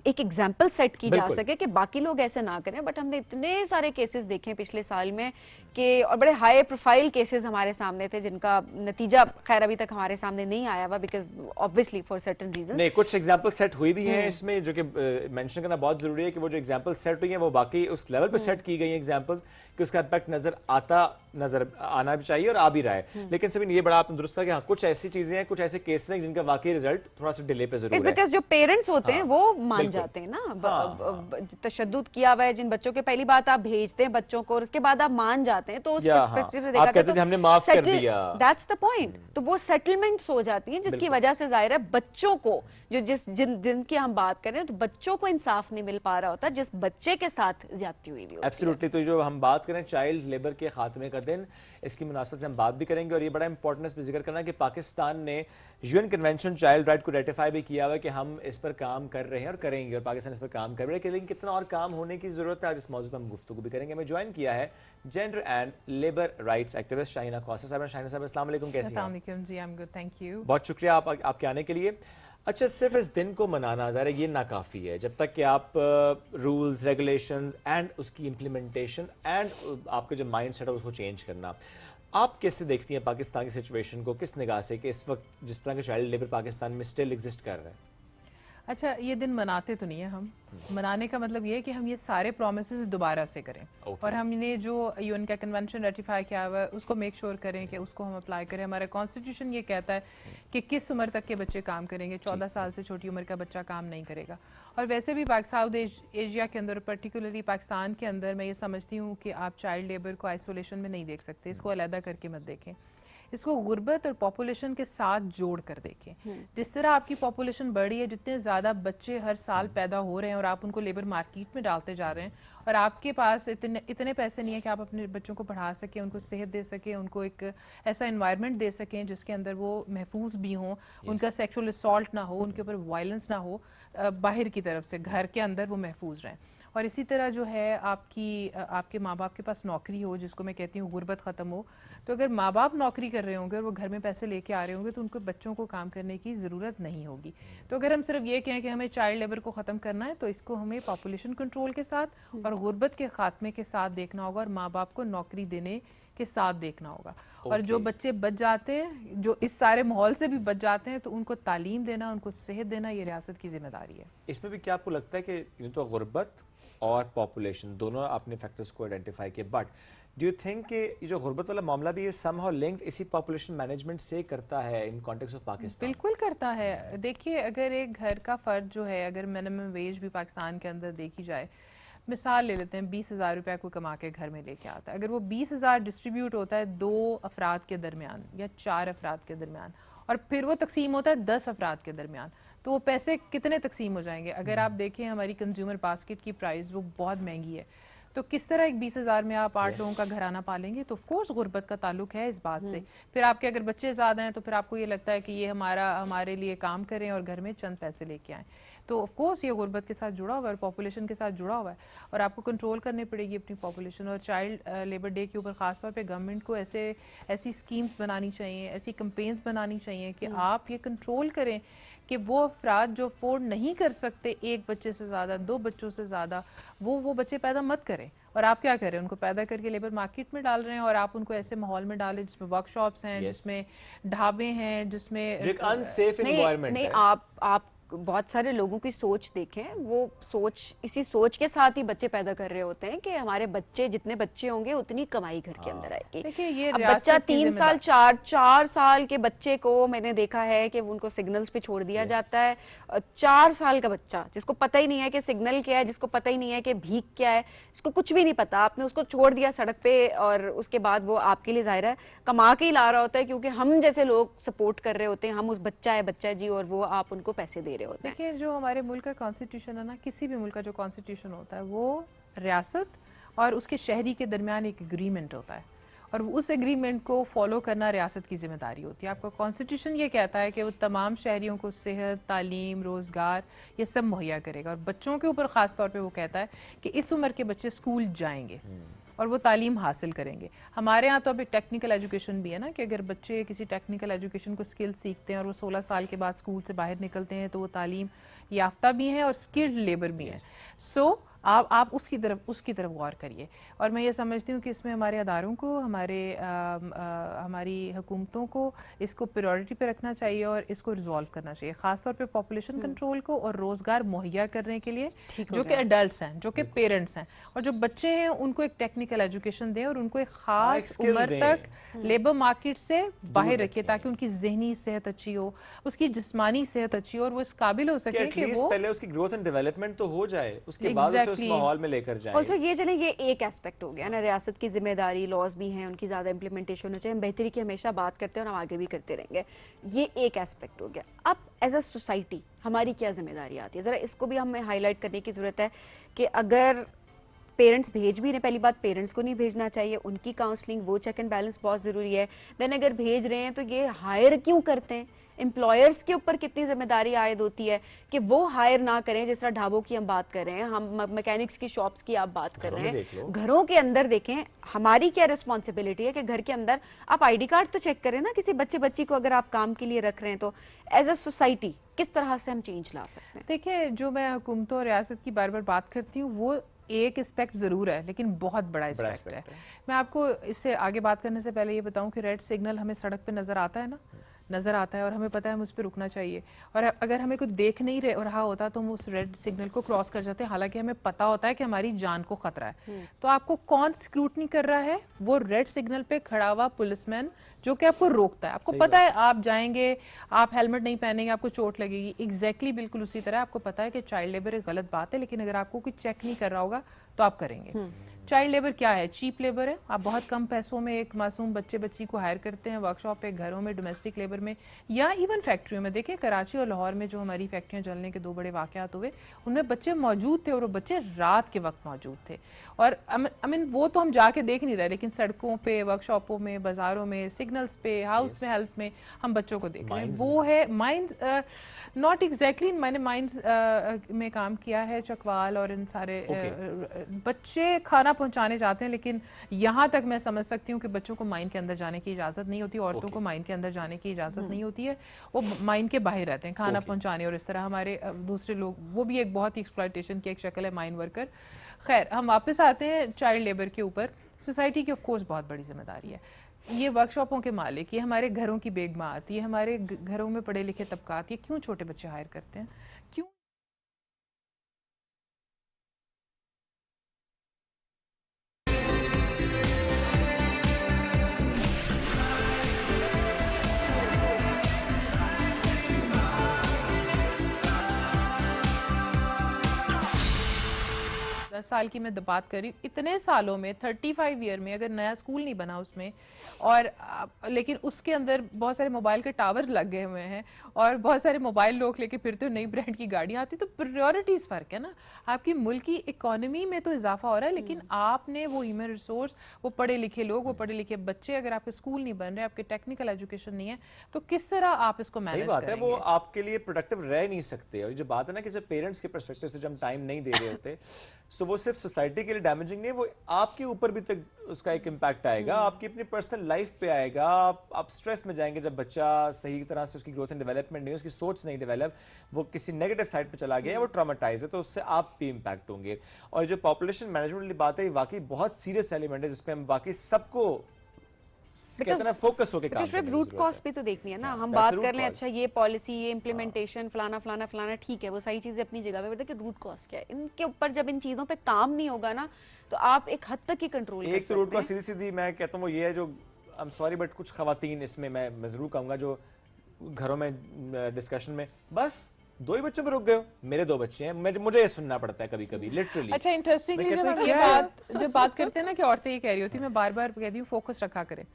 एक एग्जाम्पल सेट की जा बिल्कुल। सके कि बाकी लोग ऐसे ना करें। बट हमने इतने सारे केसेस देखे हैं पिछले साल में कि, और बड़े हाई प्रोफाइल केसेस हमारे सामने थे जिनका नतीजा खैर अभी तक हमारे सामने नहीं आया हुआ, because obviously for certain reasons. नहीं, कुछ एग्जांपल सेट हुई भी हैं इसमें, जो कि मेंशन करना बहुत जरूरी है कि वो जो एग्जांपल सेट हुई हैं वो बाकी उस लेवल पे सेट की गई हैं एग्जांपल्स कि उसका इम्पैक्ट नजर आना भी चाहिए और आ भी रहा है। लेकिन सभी ये बड़ा आपने दुरुस्त कहा कि हाँ, कुछ ऐसी चीजें हैं, कुछ ऐसे केसेस हैं जिनका वाकई रिजल्ट थोड़ा सा डिले पे जरूर है। बिकॉज जो पेरेंट्स होते हैं वो मान बिल्कुल। जाते हैं ना, तशद्दुद किया हुआ है जिन बच्चों के, पहली बात आप भेजते हैं बच्चों को और उसके बाद आप मान जाते हैं, तो उस या हाँ, पर्सपेक्टिव से आप देखा कहते जाए थे हमने माफ कर settle- दिया। that's the point। तो वो सेटलमेंट्स हो जाती हैं जिसकी वजह से जाहिर है बच्चों को, जो जिन दिन की हम बात कर रहे हैं, तो बच्चों को इंसाफ नहीं मिल पा रहा होता जिस बच्चे के साथ ज्यादती हुई हुई होती है। एब्सोल्युटली। तो जो हम बात करें चाइल्ड लेबर के खात्मे का दिन, इसकी मुनासबत से हम बात भी करेंगे और ये बड़ा इंपॉर्टेंट इस पर जिक्र करना कि पाकिस्तान ने यूएन कन्वेंशन चाइल्ड राइट को रेटिफाई भी किया हुआ है कि हम इस पर काम कर रहे हैं और करेंगे, और पाकिस्तान इस पर काम कर रहे हैं। लेकिन कितना और काम होने की जरूरत है, आज इस मौजूद पर हम गुफ्तगू भी करेंगे। हमें ज्वाइन किया है gender and labour rights activist Shaheena Kausar साहब। शाहीना साहब अस्सलाम वालेकुम, कैसी हैं? अस्सलाम वालेकुम जी, I am good, thank you. बहुत शुक्रिया आपके आने के लिए। अच्छा, सिर्फ इस दिन को मनाना ज़ाहिर है ये नाकाफ़ी है जब तक कि आप रूल्स रेगुलेशंस एंड उसकी इम्प्लीमेंटेशन एंड आपका जो माइंड सेट है उसको चेंज करना। आप कैसे देखती हैं पाकिस्तान की सिचुएशन को, किस निगाह से कि इस वक्त जिस तरह का चाइल्ड लेबर पाकिस्तान में स्टिल एग्जिस्ट कर रहा है? अच्छा, ये दिन मनाते तो नहीं है हम। मनाने का मतलब ये है कि हम ये सारे प्रोमिसेस दोबारा से करें और हमने जो यूएन का कन्वेंशन रेटिफाई किया हुआ है उसको मेक श्योर करें कि उसको हम अप्लाई करें। हमारा कॉन्स्टिट्यूशन ये कहता है कि किस उम्र तक के बच्चे काम करेंगे, 14 साल से छोटी उम्र का बच्चा काम नहीं करेगा। और वैसे भी साउथ एशिया के अंदर, पर्टिकुलरली पाकिस्तान के अंदर, मैं ये समझती हूँ कि आप चाइल्ड लेबर को आइसोलेशन में नहीं देख सकते, इसको अलहदा करके मत देखें, इसको गुर्बत और पॉपुलेशन के साथ जोड़ कर देखें। जिस तरह आपकी पॉपुलेशन बढ़ी है, जितने ज़्यादा बच्चे हर साल पैदा हो रहे हैं और आप उनको लेबर मार्केट में डालते जा रहे हैं और आपके पास इतने पैसे नहीं है कि आप अपने बच्चों को पढ़ा सकें, उनको सेहत दे सकें, उनको एक ऐसा इन्वायरमेंट दे सकें जिसके अंदर वो महफूज भी हों, उनका सेक्सुअल असॉल्ट ना हो, उनके ऊपर वायलेंस ना हो, बाहर की तरफ से, घर के अंदर वो महफूज रहें। और इसी तरह जो है आपके माँ बाप के पास नौकरी हो, जिसको मैं कहती हूँ गुर्बत ख़त्म हो। तो अगर माँ बाप नौकरी कर रहे होंगे और वो घर में पैसे लेके आ रहे होंगे तो उनको बच्चों को काम करने की ज़रूरत नहीं होगी। तो अगर हम सिर्फ ये कहें कि हमें चाइल्ड लेबर को ख़त्म करना है तो इसको हमें पॉपुलेशन कंट्रोल के साथ और गुर्बत के खात्मे के साथ देखना होगा और माँ बाप को नौकरी देने के साथ देखना होगा। और जो बच्चे बच जाते हैं, जो इस सारे माहौल से भी बच जाते हैं, तो उनको तालीम देना, उनको सेहत देना, ये रियासत की जिम्मेदारी है। इसमें भी क्या आपको लगता है कि यूँ तो गुर्बत और पॉपुलेशन दोनों आपने फैक्टर्स को आइडेंटिफाई किए, बट डू यू थिंक कि ये जो गुर्बत वाला मामला भी ये समहाउ लिंक्ड इसी पॉपुलेशन मैनेजमेंट से करता है इन कॉन्टेक्स्ट ऑफ पाकिस्तान? बिल्कुल करता है। देखिए, अगर एक घर का फर्द जो है, अगर मिनिमम वेज भी पाकिस्तान के अंदर देखी जाए, मिसाल ले लेते हैं 20,000 रुपया कोई कमा के घर में लेके आता है, अगर वो 20,000 डिस्ट्रीब्यूट होता है 2 अफराद के दरमियान या 4 अफराद के दरमियान और फिर वो तकसीम होता है 10 अफराद के दरमियान, तो वो पैसे कितने तकसीम हो जाएंगे? अगर आप देखें हमारी कंज्यूमर बास्केट की प्राइस वो बहुत महंगी है, तो किस तरह एक 20,000 में आप 8 लोगों का घराना पालेंगे? तो ऑफ कोर्स गुर्बत का ताल्लुक है इस बात से। फिर आपके अगर बच्चे ज़्यादा हैं तो फिर आपको ये लगता है कि ये हमारे लिए काम करें और घर में चंद पैसे लेके आएँ। तो ऑफ कोर्स ये गुर्बत के साथ जुड़ा हुआ है, पॉपुलेशन के साथ जुड़ा हुआ है, और आपको कंट्रोल करनी पड़ेगी अपनी पॉपुलेशन। और चाइल्ड लेबर डे के ऊपर ख़ास तौर पे गवर्नमेंट को ऐसी स्कीम्स बनानी चाहिए, ऐसी कंपेन्स बनानी चाहिए कि आप ये कंट्रोल करें कि वो अफराद जो अफोर्ड नहीं कर सकते एक बच्चे से ज़्यादा, 2 बच्चों से ज़्यादा, वो बच्चे पैदा मत करें। और आप क्या करें, उनको पैदा करके लेबर मार्केट में डाल रहे हैं और आप उनको ऐसे माहौल में डालें जिसमें वर्कशॉप्स हैं, जिसमें ढाबे हैं, जिसमें एक अनसेफ एनवायरनमेंट नहीं, है। आप बहुत सारे लोगों की सोच देखें, वो सोच, इसी सोच के साथ ही बच्चे पैदा कर रहे होते हैं कि हमारे बच्चे, जितने बच्चे होंगे उतनी कमाई घर के अंदर आएगी। देखिए ये अब रियासत बच्चा की 3 साल, 4 साल के बच्चे को मैंने देखा है कि उनको सिग्नल्स पे छोड़ दिया जाता है। 4 साल का बच्चा जिसको पता ही नहीं है कि सिग्नल क्या है, जिसको पता ही नहीं है कि भीख क्या है, जिसको कुछ भी नहीं पता, आपने उसको छोड़ दिया सड़क पे और उसके बाद वो आपके लिए ज़ाहिर है कमा के ही ला रहा होता है, क्योंकि हम जैसे लोग सपोर्ट कर रहे होते हैं, हम उस बच्चा है जी, और वो आप उनको पैसे दे रहे होते हैं। देखिए जो हमारे मुल्क का कॉन्स्टिट्यूशन है ना, किसी भी मुल्क का जो कॉन्स्टिट्यूशन होता है वो रियासत और उसके शहरी के दरमियान एक एग्रीमेंट होता है, और उस एग्रीमेंट को फॉलो करना रियासत की जिम्मेदारी होती है। आपका कॉन्स्टिट्यूशन ये कहता है कि वो तमाम शहरियों को सेहत, तालीम, रोज़गार ये सब मुहैया करेगा, और बच्चों के ऊपर ख़ास तौर पे वो कहता है कि इस उम्र के बच्चे स्कूल जाएंगे और वो तालीम हासिल करेंगे। हमारे यहाँ तो अभी टेक्निकल एजुकेशन भी है ना, कि अगर बच्चे किसी टेक्निकल एजुकेशन को स्किल सीखते हैं और वो 16 साल के बाद स्कूल से बाहर निकलते हैं तो वो तालीम याफ्ता भी हैं और स्किल्ड लेबर भी हैं। सो आप उसकी तरफ गौर करिए। और मैं ये समझती हूँ कि इसमें हमारे अदारों को, हमारी हुकूमतों को इसको प्रायोरिटी पे रखना चाहिए और इसको रिजॉल्व करना चाहिए, ख़ासतौर पे पॉपुलेशन कंट्रोल को और रोज़गार मुहैया करने के लिए जो कि एडल्ट्स हैं, जो कि पेरेंट्स हैं, और जो बच्चे हैं उनको एक टेक्निकल एजुकेशन दें और उनको एक ख़ास उम्र तक लेबर मार्केट से बाहर रखिए ताकि उनकी जहनी सेहत अच्छी हो, उसकी जिस्मानी सेहत अच्छी हो और वो इस काबिल हो सके कि वो पहले उसकी ग्रोथ एंड डेवलपमेंट तो हो जाए, उसके बाद उसे उस माहौल में लेकर जाए। ऑल्सो ये चले, ये एक एस्पेक्ट हो गया ना, रियासत की जिम्मेदारी, लॉज भी हैं, उनकी ज़्यादा इंप्लीमेंटेशन हो चाहिए, हम बेहतरी की हमेशा बात करते हैं और हम आगे भी करते रहेंगे, ये एक एस्पेक्ट हो गया। अब एज अ सोसाइटी हमारी क्या जिम्मेदारी आती है, ज़रा इसको भी हमें हाईलाइट करने की ज़रूरत है कि अगर पेरेंट्स भेज भी रहे, पहली बात पेरेंट्स को नहीं भेजना चाहिए, उनकी काउंसलिंग, वो चेक एंड बैलेंस बहुत ज़रूरी है। देन अगर भेज रहे हैं तो ये हायर क्यों करते हैं, एम्प्लॉयर्स के ऊपर कितनी जिम्मेदारी आयद होती है कि वो हायर ना करें। जिस तरह ढाबों की हम बात कर रहे हैं, हम मैकेनिक्स की शॉप्स की आप बात कर रहे हैं, घरों के अंदर देखें हमारी क्या रिस्पॉन्सिबिलिटी है कि घर के अंदर आप आईडी कार्ड तो चेक करें ना, किसी बच्ची को अगर आप काम के लिए रख रहे हैं तो एज अ सोसाइटी किस तरह से हम चेंज ला सकते हैं। देखिए जो मैं हुकूमतों और रियासत की बार बार बात करती हूँ वो एक एस्पेक्ट ज़रूर है, लेकिन बहुत बड़ा एस्पेक्ट है। मैं आपको इससे आगे बात करने से पहले ये बताऊं कि रेड सिग्नल हमें सड़क पे नज़र आता है ना, नज़र आता है और हमें पता है हमें उस पर रुकना चाहिए, और अगर हमें कुछ देख नहीं रहा होता तो हम उस रेड सिग्नल को क्रॉस कर जाते हैं, हालांकि हमें पता होता है कि हमारी जान को खतरा है। तो आपको कौन स्क्रूटनी कर रहा है? वो रेड सिग्नल पे खड़ा हुआ पुलिसमैन जो कि आपको रोकता है। आपको पता है आप जाएंगे, आप हेलमेट नहीं पहनेंगे, आपको चोट लगेगी। एग्जैक्टली बिल्कुल उसी तरह आपको पता है कि चाइल्ड लेबर एक गलत बात है, लेकिन अगर आपको कोई चेक नहीं कर रहा होगा तो आप करेंगे। चाइल्ड लेबर क्या है? चीप लेबर है। आप बहुत कम पैसों में एक मासूम बच्ची को हायर करते हैं वर्कशॉप पे, घरों में, डोमेस्टिक लेबर में या इवन फैक्ट्रियों में। देखिए कराची और लाहौर में जो हमारी फैक्ट्रियां जलने के 2 बड़े वाकयात हुए, उनमें बच्चे मौजूद थे और वो बच्चे रात के वक्त मौजूद थे। और आई मीन वो तो हम जाके देख नहीं रहे, लेकिन सड़कों पे, वर्कशॉपों में, बाजारों में, सिग्नल्स पे, हाउस में, हेल्थ में हम बच्चों को देख रहे हैं। वो है माइंस, नॉट एग्जैक्टली, मैंने माइंस में काम किया है, चकवाल और इन सारे बच्चे खाना पहुंचाने जाते हैं, लेकिन यहाँ तक मैं समझ सकती हूँ कि बच्चों को माइन के अंदर जाने की इजाज़त नहीं होती, औरतों को माइन के अंदर जाने की इजाज़त नहीं होती है, वो माइन के बाहर रहते हैं खाना पहुंचाने। और इस तरह हमारे दूसरे लोग, वो भी एक बहुत ही एक्सप्लॉयटेशन की एक शक्ल है, माइन वर्कर। खैर हम वापस आते हैं चाइल्ड लेबर के ऊपर। सोसाइटी की ऑफ कोर्स बहुत बड़ी जिम्मेदारी है। ये वर्कशॉपों के मालिक, ये हमारे घरों की बेगमात, ये हमारे घरों में पढ़े लिखे तबकात, ये क्यों छोटे बच्चे हायर करते हैं? क्यों? साल की मैं बात कर रही हूँ, इतने सालों में 35 ईयर में अगर नया स्कूल नहीं बना उसमें, और लेकिन उसके अंदर बहुत सारे मोबाइल के टावर लग गए हुए हैं और बहुत सारे मोबाइल लोग लेके फिरते हो, नई ब्रांड की गाड़ियाँ आती, तो प्रायोरिटीज फर्क है ना। आपकी मुल्क की इकोनॉमी में तो इजाफा हो रहा है, लेकिन आपने वो ह्यूमन रिसोर्स, वो पढ़े लिखे लोग, वो पढ़े लिखे बच्चे, अगर आपके स्कूल नहीं बन रहे, आपके टेक्निकल एजुकेशन नहीं है, तो किस तरह आप इसको सही मैनेज बात है, करेंगे? वो आपके लिए प्रोडक्टिव रह नहीं सकते। और ये जो बात है ना कि जब पेरेंट्स के पर्सपेक्टिव से जब हम टाइम नहीं दे रहे होते, सो वो सिर्फ सोसाइटी के लिए डैमेजिंग नहीं है, वो आपके ऊपर भी तक उसका एक इम्पैक्ट आएगा, आपकी अपनी पर्सनल लाइफ पे आएगा। आप स्ट्रेस में जाएंगे जब बच्चा सही तरह से उसकी ग्रोथ एंड डेवलपमेंट नहीं, उसकी सोच नहीं डेवलप, वो किसी नेगेटिव साइड पे चला गया, वो ट्रॉमेटाइज है, तो उससे आप भी इम्पैक्ट होंगे। और जो पॉपुलेशन मैनेजमेंट वाली बात है, ये वाकई बहुत सीरियस एलिमेंट है जिसपे हम वाकई सबको कहते हैं ना फोकस होके काम करने की रूट जरूरत कॉज है। भी तो देखनी है ना। हाँ, हम that's बात the कर root लें cause। अच्छा ये पॉलिसी, ये इम्प्लीमेंटेशन, फलाना फलाना फलाना, ठीक है, वो सारी चीजें अपनी जगह पे, बट देखिए रूट कॉज क्या है, इनके ऊपर जब इन चीजों पे काम नहीं होगा ना, तो आप एक हद तक ही कंट्रोल कर एक तो रूट सकते का हैं। सीधी सीधी मैं कहता हूँ वो ये है, जो आई एम सॉरी बट कुछ खवातीन इसमें मैं जरूर कहूंगा, जो घरों में डिस्कशन में बस 2 ही बच्चों पे रुक गए हो, मेरे 2 बच्चे हैं, मुझे ये सुनना पड़ता है कभी कभी लिटरली। अच्छा, इंटरेस्टिंगली मैं जब कहता हम ये क्या है? जब बात करते हैं ना कि औरतें ये कह रही होती, मैं बार बार कहती हूँ फोकस रखा करें,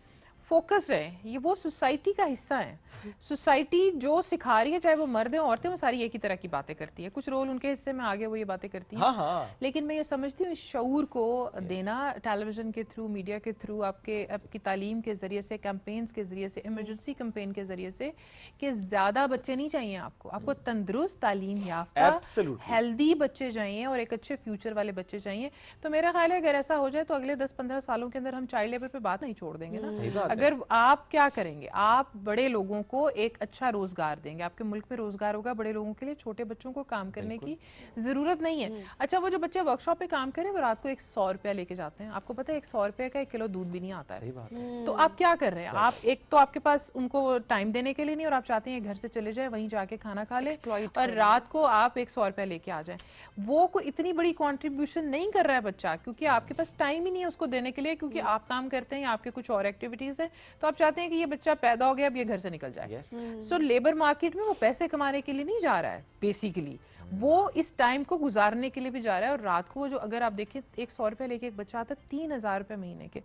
फोकस रहे, ये वो सोसाइटी का हिस्सा है। सोसाइटी जो सिखा रही है, चाहे वो मर्द हैं औरतें, वो सारी एक ही तरह की बातें करती है, कुछ रोल उनके हिस्से में आगे वो ये बातें करती हैं। हाँ हाँ, लेकिन मैं ये समझती हूँ इस शऊर को देना टेलीविजन के थ्रू, मीडिया के थ्रू, आपकी तालीम के जरिए से, कैंपेन्स के जरिए से, इमरजेंसी कैंपेन के जरिए से, कि ज्यादा बच्चे नहीं चाहिए आपको तंदुरुस्त, तालीम याफ्ता, Absolutely। हेल्दी बच्चे चाहिए और एक अच्छे फ्यूचर वाले बच्चे चाहिए। तो मेरा ख्याल है अगर ऐसा हो जाए तो अगले 10-15 सालों के अंदर हम चाइल्ड लेबर पे बात नहीं छोड़ देंगे ना। सही बात है। अगर आप क्या करेंगे, आप बड़े लोगों को एक अच्छा रोजगार देंगे, आपके मुल्क में रोजगार होगा बड़े लोगों के लिए, छोटे बच्चों को काम करने की जरूरत नहीं है। अच्छा, वो जो बच्चे वर्कशॉप पे काम करें, वो रात को 100 रुपया लेके जाते हैं, आपको पता है 100 रुपए का 1 किलो दूध भी नहीं आता है। सही बात है। तो आप क्या कर रहे हैं, आप एक तो आपके पास उनको टाइम देने के लिए नहीं, और आप चाहते हैं घर से चले जाए, वहीं जाके खाना खा ले, Exploit और रात को आप 100 रुपया लेके आ जाए। वो कोई इतनी बड़ी कंट्रीब्यूशन नहीं कर रहा है बच्चा, क्योंकि आपके पास टाइम ही नहीं है उसको देने के लिए, क्योंकि आप काम करते हैं या आपके कुछ और एक्टिविटीज है, तो आप चाहते हैं कि ये बच्चा पैदा हो गया, अब ये घर से निकल जाए। Yes। सो लेबर मार्केट में वो पैसे कमाने के लिए नहीं जा रहा है, बेसिकली वो इस टाइम को गुजारने के लिए भी जा रहा है। और रात को वो जो, अगर आप देखिए 100 रुपया लेके एक बच्चा आता है, 3000 रुपए महीने के,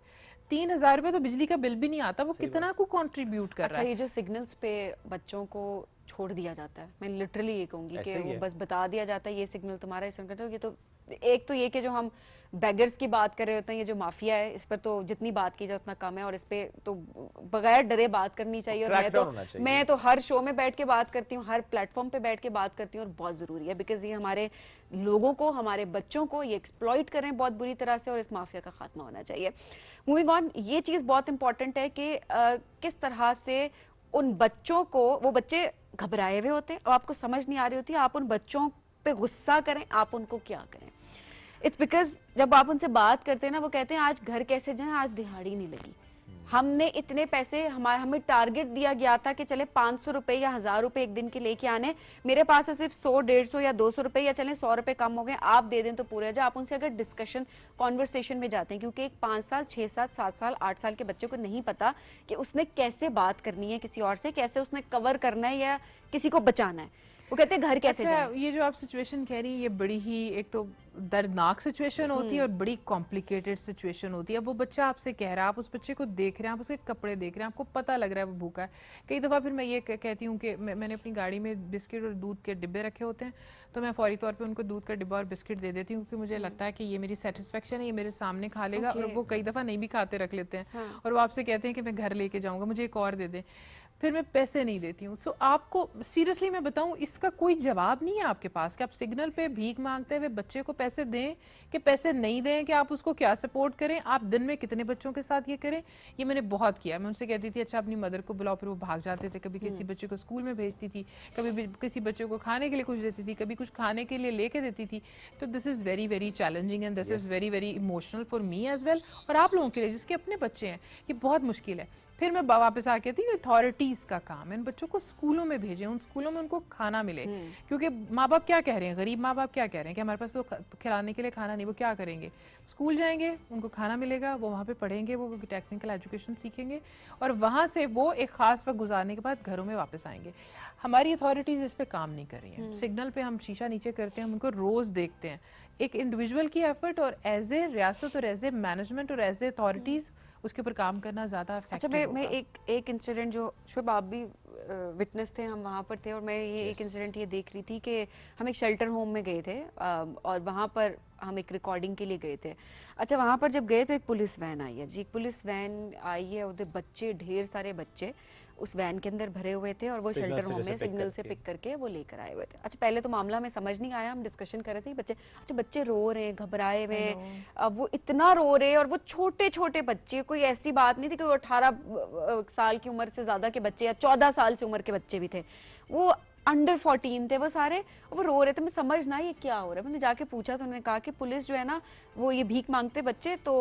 3000 रुपए तो बिजली का बिल भी नहीं आता, वो कितना को कंट्रीब्यूट कर अच्छा, रहा है। ये जो सिग्नल्स पे बच्चों को छोड़ दिया जाता है, मैं लिटरली ये कहूंगी ऐसे कि ही वो है। बस बता दिया जाता है ये सिग्नल तुम्हारा, इस सिग्नल, ये तो एक तो ये कि जो हम बेगर्स की बात कर रहे होते हैं, ये जो माफिया है, इस पर तो जितनी बात की जाए उतना कम है, और इस पे तो बगैर डरे बात करनी चाहिए। और Crackdown होना चाहिए। मैं तो हर शो में बैठ के बात करती हूँ, हर प्लेटफॉर्म पे बैठ के बात करती हूँ, और बहुत जरूरी है, बिकॉज ये हमारे लोगों को, हमारे बच्चों को ये एक्सप्लॉइट कर रहे हैं बहुत बुरी तरह से, और इस माफिया का खात्मा होना चाहिए। मूविंग ऑन, ये चीज बहुत इंपॉर्टेंट है कि किस तरह से उन बच्चों को, वो बच्चे घबराए हुए होते हैं और आपको समझ नहीं आ रही होती, आप उन बच्चों पे गुस्सा करें, आप उनको क्या करें। इट्स बिकॉज जब आप उनसे बात करते हैं ना, वो कहते हैं आज घर कैसे जाएं, आज दिहाड़ी नहीं लगी, हमने इतने पैसे, हमें टारगेट दिया गया था कि चले 500 रुपए या 1000 रुपए एक दिन के लेके आने, मेरे पास है सिर्फ 100, 150 या 200 रुपए, या चले 100 रुपए कम हो गए, आप दे दें तो पूरे जा। आप उनसे अगर डिस्कशन, कॉन्वर्सेशन में जाते हैं, क्योंकि एक 5 साल, 6 साल, 7 साल, 8 साल के बच्चे को नहीं पता कि उसने कैसे बात करनी है किसी और से, कैसे उसने कवर करना है या किसी को बचाना है, वो कहते हैं घर कैसे अच्छा, जाएं। ये जो आप सिचुएशन कह रही हैं, ये बड़ी ही एक तो दर्दनाक सिचुएशन होती है और बड़ी कॉम्प्लिकेटेड सिचुएशन होती है। अब वो बच्चा आपसे कह रहा है, आप उस बच्चे को देख रहे हैं, आप उसके कपड़े देख रहे हैं, आपको पता लग रहा है वो भूखा है। कई दफ़ा फिर मैं ये कहती हूँ कि मैंने अपनी गाड़ी में बिस्किट और दूध के डिब्बे रखे होते हैं, तो मैं फौरी तौर पे उनको दूध का डिब्बा और बिस्किट दे देती हूँ, क्योंकि मुझे लगता है कि ये मेरी सेटिस्फेक्शन है, ये मेरे सामने खा लेगा। और वो कई दफ़ा नहीं भी खाते, रख लेते हैं, और वो आपसे कहते हैं कि मैं घर लेके जाऊँगा, मुझे एक और दे दें, फिर मैं पैसे नहीं देती हूँ। सो आपको सीरियसली मैं बताऊँ, इसका कोई जवाब नहीं है आपके पास कि आप सिग्नल पे भीख मांगते हुए बच्चे को पैसे दें कि पैसे नहीं दें, कि आप उसको क्या सपोर्ट करें, आप दिन में कितने बच्चों के साथ ये करें। ये मैंने बहुत किया। मैं उनसे कहती थी अच्छा अपनी मदर को बुलाओ, फिर वो भाग जाते थे। कभी किसी बच्चे को स्कूल में भेजती थी, कभी किसी बच्चे को खाने के लिए कुछ देती थी, कभी कुछ खाने के लिए लेके देती थी। तो this is very very challenging and this is very very emotional for me as well, और आप लोगों के लिए जिसके अपने बच्चे हैं, ये बहुत मुश्किल है। फिर मैं वापस आके थी, अथॉरिटीज़ का काम है, इन बच्चों को स्कूलों में भेजें, उन स्कूलों में उनको खाना मिले। क्योंकि माँ बाप क्या कह रहे हैं, गरीब माँ बाप क्या कह रहे हैं कि हमारे पास तो खिलाने के लिए खाना नहीं, वो क्या करेंगे, स्कूल जाएंगे, उनको खाना मिलेगा, वो वहाँ पे पढ़ेंगे, वो टेक्निकल एजुकेशन सीखेंगे, और वहाँ से वो एक ख़ास वक्त गुजारने के बाद घरों में वापस आएंगे। हमारी अथॉरिटीज़ इस पर काम नहीं कर रही हैं। सिग्नल पे हम शीशा नीचे करते हैं, हम उनको रोज़ देखते हैं एक इंडिविजुअल की एफर्ट और एज ए रियासत और एज ए मैनेजमेंट और एज ए अथॉरिटीज उसके ऊपर काम करना ज़्यादा अच्छा इफेक्टिव मैं एक इंसिडेंट जो शुभ आप भी विटनेस थे, हम वहाँ पर थे, और मैं ये एक इंसिडेंट ये देख रही थी कि हम एक शेल्टर होम में गए थे और वहाँ पर हम एक रिकॉर्डिंग के लिए गए थे। अच्छा वहाँ पर जब गए तो एक पुलिस वैन आई है जी, एक पुलिस वैन आई है, उधर बच्चे, ढेर सारे बच्चे उस वैन के अंदर भरे हुए थे और वो सिग्नल शेल्टर से होम जैसे में पिक सिग्नल से करके। पिक करके वो लेकर आए हुए थे। अच्छा पहले तो मामला हमें समझ नहीं आया, हम डिस्कशन कर रहे थे बच्चे, अच्छा बच्चे रो रहे हैं, घबराए हुए हैं, अब वो इतना रो रहे हैं, और वो छोटे छोटे बच्चे, कोई ऐसी बात नहीं थी कि वो 18 साल की उम्र से ज्यादा के बच्चे या 14 साल से उम्र के बच्चे भी थे, वो अंडर 14 थे वो सारे, वो रो रहे थे। मैं समझ ना ये क्या हो रहा है, मैंने जाके पूछा तो उन्होंने कहा कि पुलिस जो है ना वो ये भीख मांगते बच्चे तो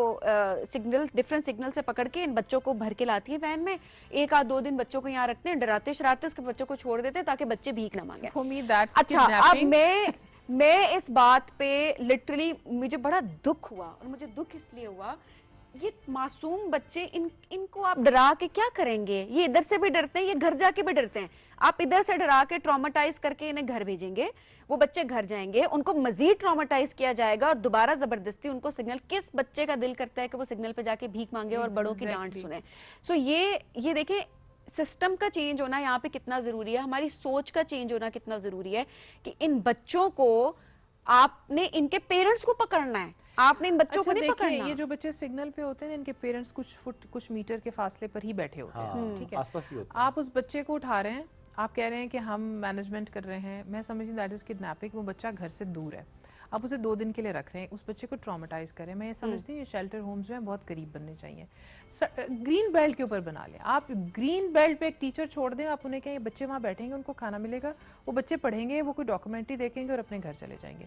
सिग्नल, डिफरेंट सिग्नल से पकड़ के इन बच्चों को भर के लाती है वैन में, 1 आध 2 दिन बच्चों को यहाँ रखते हैं, डराते शराते उसके बच्चों को छोड़ देते हैं ताकि बच्चे भीख ना मांगे। For me, that's अच्छा अब kidnapping. मैं इस बात पे लिटरली मुझे बड़ा दुख हुआ, और मुझे दुख इसलिए हुआ, ये मासूम बच्चे, इनको आप डरा के क्या करेंगे? ये इधर से भी डरते हैं, ये घर जाके भी डरते हैं। आप इधर से डरा के ट्रॉमेटाइज करके इन्हें घर भेजेंगे, वो बच्चे घर जाएंगे, उनको मजीद ट्रॉमेटाइज किया जाएगा और दोबारा जबरदस्ती उनको सिग्नल, किस बच्चे का दिल करता है कि वो सिग्नल पे जाके भीख मांगे और बड़ों की डांट सुने? सो ये देखें सिस्टम का चेंज होना यहाँ पे कितना जरूरी है, हमारी सोच का चेंज होना कितना जरूरी है कि इन बच्चों को आपने, इनके पेरेंट्स को पकड़ना है, आपने इन बच्चों को नहीं देखिए, पकड़ना। ये जो बच्चे सिग्नल पे होते हैं इनके पेरेंट्स कुछ फुट कुछ मीटर के फासले पर ही बैठे होते हैं, ठीक है, आसपास ही होता आप उस बच्चे को उठा रहे हैं, आप कह रहे हैं कि हम मैनेजमेंट कर रहे हैं, मैं समझती हूँ दैट इज किडनैपिंग। वो बच्चा घर से दूर है, आप उसे 2 दिन के लिए रख रहे हैं, उस बच्चे को ट्रॉमेटाइज करें। मैं ये समझती हूँ ये शेल्टर होम्स जो हैं बहुत करीब बनने चाहिए, ग्रीन बेल्ट के ऊपर बना लें। आप ग्रीन बेल्ट पे एक टीचर छोड़ दें, आप उन्हें कहें ये बच्चे वहाँ बैठेंगे, उनको खाना मिलेगा, वो बच्चे पढ़ेंगे, वो कोई डॉक्यूमेंट्री देखेंगे और अपने घर चले जाएंगे।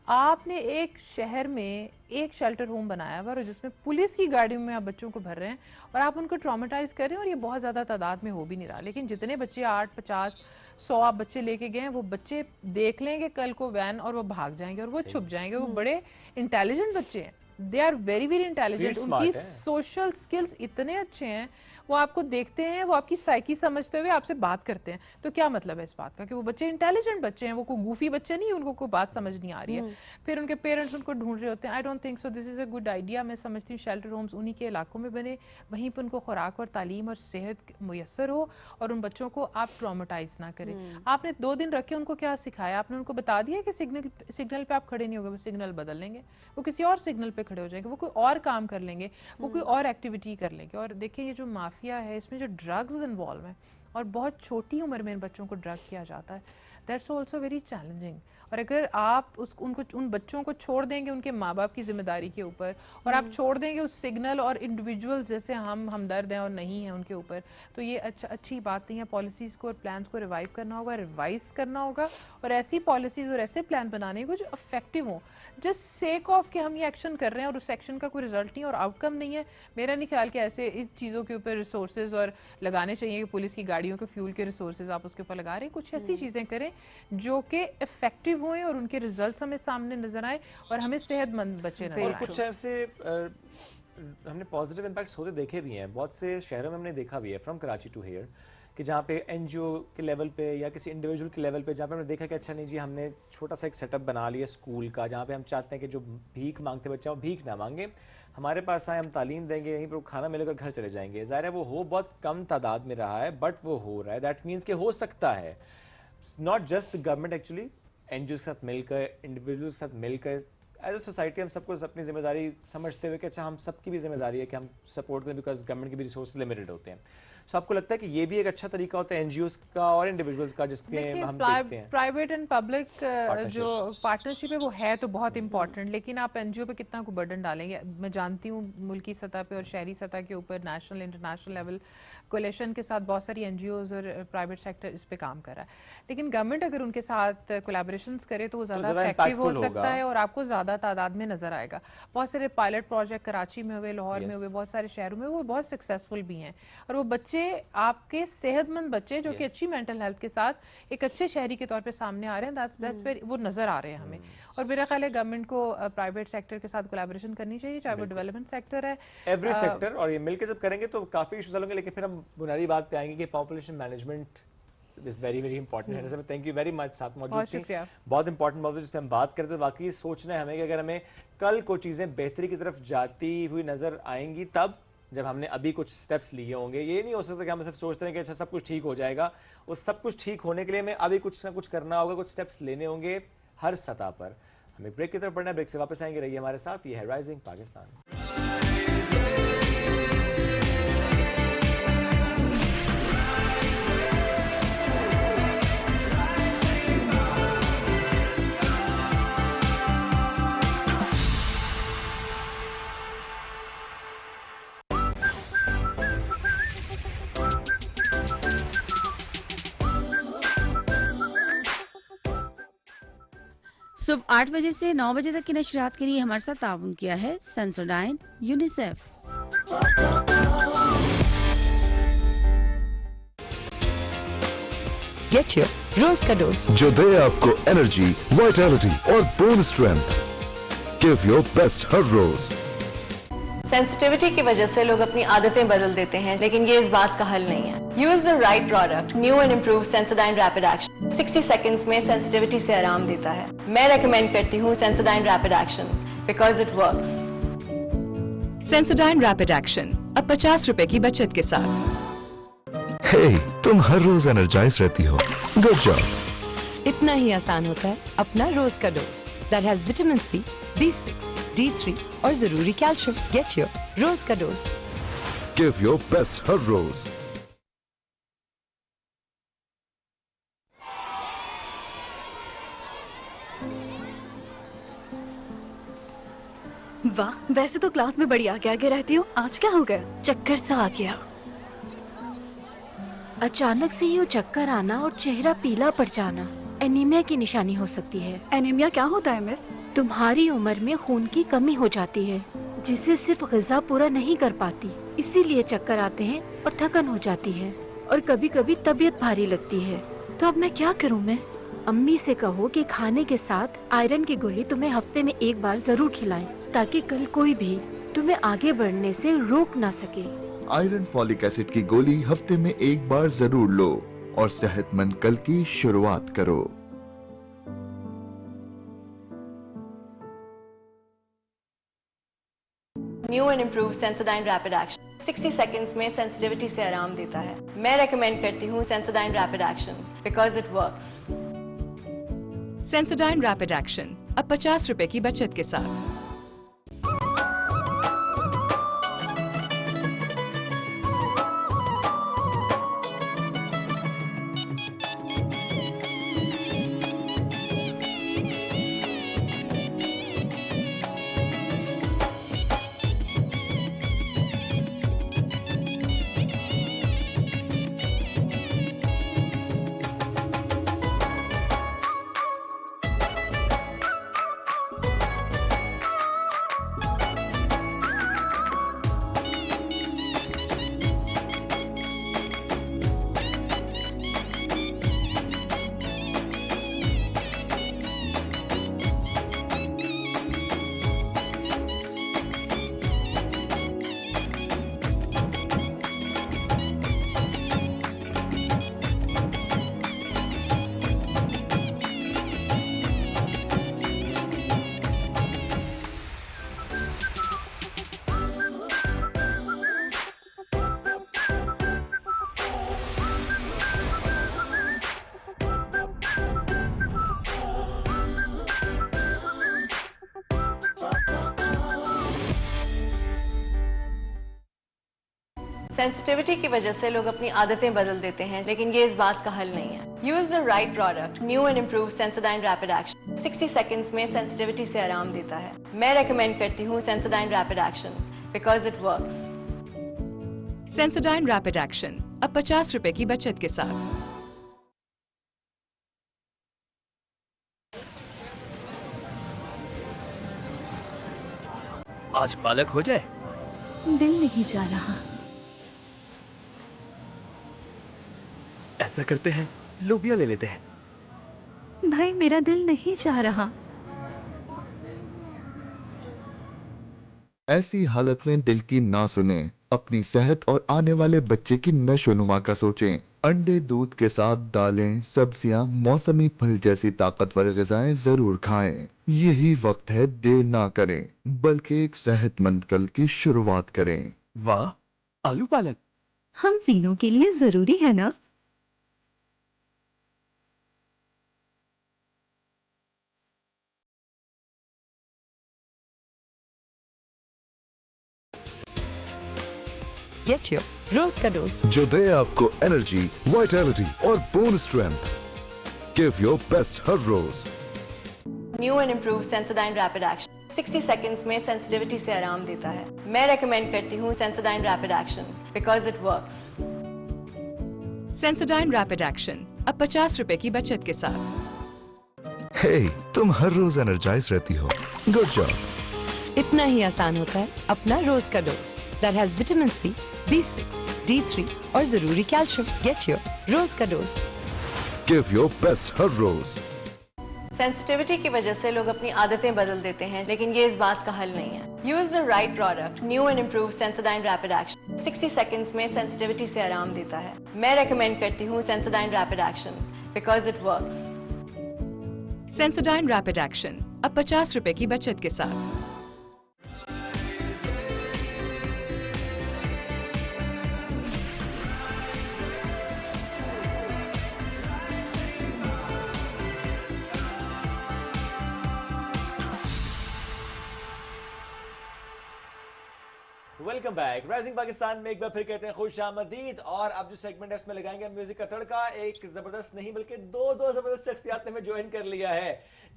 आपने एक शहर में एक शेल्टर होम बनाया हुआ और जिसमें पुलिस की गाड़ियों में आप बच्चों को भर रहे हैं और आप उनको ट्रॉमेटाइज कर रहे हैं, और ये बहुत ज़्यादा तादाद में हो भी नहीं रहा, लेकिन जितने बच्चे 8, 50, 100 आप बच्चे लेके गए हैं, वो बच्चे देख लेंगे कल को वैन और वो भाग जाएंगे और वो छुप जाएंगे। वो बड़े इंटेलिजेंट बच्चे हैं, they are very very intelligent, उनकी सोशल स्किल्स इतने अच्छे हैं, वो आपको देखते हैं, वो आपकी साइकी समझते हुए आपसे बात करते हैं। तो क्या मतलब है इस बात का कि वो बच्चे इंटेलिजेंट बच्चे हैं, वो कोई गूफी बच्चे नहीं, उनको कोई बात समझ नहीं आ रही है। फिर उनके पेरेंट्स उनको ढूंढ रहे होते हैं। I don't think so this is a good idea. मैं समझती हूँ शेल्टर होम्स उन्हीं के इलाकों में बने, वहीं पर उनको खुराक और तालीम और सेहत मुयसर हो, और उन बच्चों को आप ट्रॉमेटाइज ना करें। आपने 2 दिन रखे, उनको क्या सिखाया? आपने उनको बता दिया कि सिग्नल पे आप खड़े नहीं होगे, वो सिग्नल बदल लेंगे, वो किसी और सिग्नल पे खड़े हो जाएंगे, वो कोई और काम कर लेंगे, वो कोई और एक्टिविटी कर लेंगे। और देखिए ये जो माफिया है, इसमें जो ड्रग्स इन्वॉल्व हैं और बहुत छोटी उम्र में इन बच्चों को ड्रग किया जाता है, दैट्स ऑल्सो वेरी चैलेंजिंग। और अगर आप उन बच्चों को छोड़ देंगे उनके माँ बाप की जिम्मेदारी के ऊपर, और आप छोड़ देंगे उस सिग्नल और इंडिविजुअल्स जैसे हम हमदर्द हैं और नहीं हैं उनके ऊपर, तो ये अच्छी बात नहीं है। पॉलिसीज़ को और प्लान्स को रिवाइव करना होगा, रिवाइज करना होगा, और ऐसी पॉलिसीज़ और ऐसे प्लान बनाने होंगे जो इफेक्टिव हों। जस्ट सेक ऑफ कि हम ये एक्शन कर रहे हैं और उस एक्शन का कोई रिजल्ट नहीं और आउटकम नहीं है, मेरा नहीं ख्याल कि ऐसे इस चीज़ों के ऊपर रिसोर्सेज और लगाने चाहिए कि पुलिस की गाड़ियों के फ्यूल के रिसोर्सेज आप उसके ऊपर लगा रहे हैं। कुछ ऐसी चीज़ें करें जो कि इफेक्टिव हुए और उनके रिजल्ट्स हमें सामने नजर आए और हमें सेहतमंद बच्चे नजर और आए। कुछ ऐसे हमने पॉजिटिव इम्पैक्ट्स होते देखे भी हैं, बहुत से शहरों में हमने देखा भी है, फ्रॉम कराची टू हियर, कि जहाँ पे एनजीओ के लेवल पे या किसी इंडिविजुअल के लेवल पे, जहाँ पे हमने देखा कि अच्छा नहीं जी, हमने छोटा सा एक सेटअप बना लिया स्कूल का, जहाँ पे हम चाहते हैं कि जो भीख मांगते बच्चे हैं वो भीख ना मांगे, हमारे पास आए, हम तालीम देंगे, यहीं पर खाना मिलेगा, घर चले जाएंगे। ज़ाहिर है वो हो बहुत कम तादाद में रहा है, बट वो हो रहा है। दैट मीन्स कि हो सकता है not just the government, actually NGO के साथ मिलकर, इंडिविजुअल के साथ मिलकर, एज अ सोसाइटी हम सबको अपनी जिम्मेदारी समझते हुए कि अच्छा हम सबकी भी जिम्मेदारी है कि हम सपोर्ट करें, बिकॉज गवर्नमेंट के भी रिसोर्स लिमिटेड होते हैं। सो आपको लगता है कि ये भी एक अच्छा तरीका होता है एनजीओस का और इंडिविजुअल्स का, जिसमें हम देखते हैं प्राइवेट एंड पब्लिक जो पार्टनरशिप है वो है तो बहुत इंपॉर्टेंट, लेकिन आप एनजीओ पे कितना को बर्डन डालेंगे? मैं जानती हूँ मुल्की सतह पे और शहरी सतह के ऊपर नेशनल इंटरनेशनल लेवल कोलेशन के साथ बहुत सारी एनजीओज और प्राइवेट सेक्टर इस पे काम कर रहा है, लेकिन गवर्नमेंट अगर उनके साथ कोलैबोरेशंस करे तो वो ज़्यादा इफेक्टिव हो सकता है और आपको ज़्यादा तादाद में नजर आएगा। बहुत सारे पायलट प्रोजेक्ट कराची में हुए, लाहौर में हुए, बहुत सारे शहरों में, वो बहुत सक्सेसफुल भी हैं, और वो बच्चे आपके सेहतमंद बच्चे जो कि अच्छी मेंटल हेल्थ के साथ एक अच्छे शहरी के तौर पे सामने आ रहे हैं, दैट्स वेरी, वो नजर आ रहे हैं हमें। और मेरा ख्याल है गवर्नमेंट को प्राइवेट सेक्टर के साथ कोलैबोरेशन करनी चाहिए, चाहे वो डेवलपमेंट सेक्टर है, एवरी सेक्टर, और ये मिलकर जब करेंगे तो काफी इश्यूज होंगे। लेकिन फिर हम बुनियादी बात पे आएंगे कि population management is very very important है। थैंक यू वेरी मच, साथ मौजूद बहुत थी। शुक्रिया। बहुत इंपॉर्टेंट मौजूद जिस पे हम बात करते हैं, वाकई सोचना है हमें कि अगर हमें कल को चीज़ें बेहतरी की तरफ जाती हुई नज़र आएंगी तब जब हमने अभी कुछ स्टेप्स लिए होंगे। ये नहीं हो सकता कि हम सिर्फ सोचते हैं कि अच्छा सब कुछ ठीक हो जाएगा। वो सब कुछ ठीक होने के लिए हमें अभी कुछ ना कुछ करना होगा, कुछ स्टेप्स लेने होंगे हर सतह पर। हमें ब्रेक की तरफ बढ़ना है, ब्रेक से वापस आएंगे, रहिए हमारे साथ। ये है राइजिंग पाकिस्तान। सुबह 8 बजे से 9 बजे तक की नशरियात के लिए हमारे साथ ताउन किया है Sensodyne, UNICEF. Get your Rose ka dose. जो दे आपको एनर्जी, वाइटैलिटी और bone strength. Give your best हर रोज। सेंसिटिविटी की वजह से लोग अपनी आदतें बदल देते हैं, लेकिन ये इस बात का हल नहीं है। Use the right product, new and improve Sensodyne rapid action. 60 seconds में सेंसिटिविटी से आराम देता है। मैं रेकमेंड करती हूँ Sensodyne rapid action because it works. Sensodyne Rapid Action. अब 50 रुपए की बचत के साथ। हे, तुम हर रोज एनर्जाइज रहती हो। Good job. इतना ही आसान होता है अपना रोज का dose that has vitamin C, B6, D3 और जरूरी कैल्शियम। Get your रोज का डोज। गिव योर बेस्ट हर रोज। वाह, वैसे तो क्लास में बड़ी आगे आगे रहती हूँ, आज क्या हो गया? चक्कर सा आ गया। अचानक से यूँ चक्कर आना और चेहरा पीला पड़ जाना एनीमिया की निशानी हो सकती है। एनीमिया क्या होता है मिस? तुम्हारी उम्र में खून की कमी हो जाती है, जिसे सिर्फ ग़िज़ा पूरा नहीं कर पाती, इसीलिए चक्कर आते हैं और थकन हो जाती है और कभी कभी तबीयत भारी लगती है। तो अब मैं क्या करूँ मिस? अम्मी से कहो कि खाने के साथ आयरन की गोली तुम्हें हफ्ते में एक बार जरूर खिलाएं, ताकि कल कोई भी तुम्हें आगे बढ़ने से रोक ना सके। आयरन फॉलिक एसिड की गोली हफ्ते में एक बार जरूर लो और सेहतमंद कल की शुरुआत करो। New and improve Sensodyne rapid action. 60 seconds में सेंसिटिविटी से आराम देता है। मैं रेकमेंड करती हूँ Sensodyne rapid action because it works. Sensodyne Rapid Action. अब 50 रुपए की बचत के साथ। सेंसिटिविटी की वजह से लोग अपनी आदतें बदल देते हैं, लेकिन ये इस बात का हल नहीं है। Use the right product, new and improve Sensodyne rapid action. 60 seconds में सेंसिटिविटी से आराम देता है। मैं रेकमेंड करती हूँ Sensodyne rapid action because it works. Sensodyne Rapid Action. अब 50 रुपए की बचत के साथ। आज पालक हो जाए। दिल नहीं जा रहा। ऐसा करते हैं, लोबिया ले लेते हैं। भाई मेरा दिल नहीं जा रहा। ऐसी हालत में दिल की ना सुने, अपनी सेहत और आने वाले बच्चे की नशोनुमा का सोचें। अंडे दूध के साथ दालें, सब्जियां, मौसमी फल जैसी ताकतवर ग़िज़ाएं जरूर खाएं। यही वक्त है, देर ना करें, बल्कि एक सेहतमंद कल की शुरुआत करें। वाह, आलू पालक हम तीनों के लिए जरूरी है ना? Get your Rose ka dose. जो दे आपको एनर्जी, वाइटैलिटी और bone strength. Give your best हर रोज। New and improve Sensodyne rapid action 60 seconds में सेंसिटिविटी से आराम देता है। मैं रेकमेंड करती हूँ Sensodyne rapid action because it works. Sensodyne Rapid Action, अब 50 रुपए की बचत के साथ। हे, तुम हर रोज एनर्जाइज रहती हो। Good job. इतना ही आसान होता है अपना रोज का dose that has vitamin C, B6, D3 और जरूरी कैल्शियम। Get your रोज का डोज। गिव योर बेस्ट हर रोज। सेंसिटिविटी की वजह से लोग अपनी आदतें बदल देते हैं, लेकिन ये इस बात का हल नहीं है। Use the right product, new and improve Sensodyne rapid action 60 seconds में सेंसिटिविटी से आराम देता है। मैं रेकमेंड करती हूँ Sensodyne rapid action because it works. Sensodyne Rapid Action, अब 50 रुपए की बचत के साथ। Welcome back. राइजिंग पाकिस्तान में एक बार फिर कहते हैं खुश आमदीद। और अब जो सेगमेंट है उसमें लगाएंगे म्यूजिक का तड़का। एक जबरदस्त नहीं बल्कि दो जबरदस्त शख्सियात ने हमें ज्वाइन कर लिया है।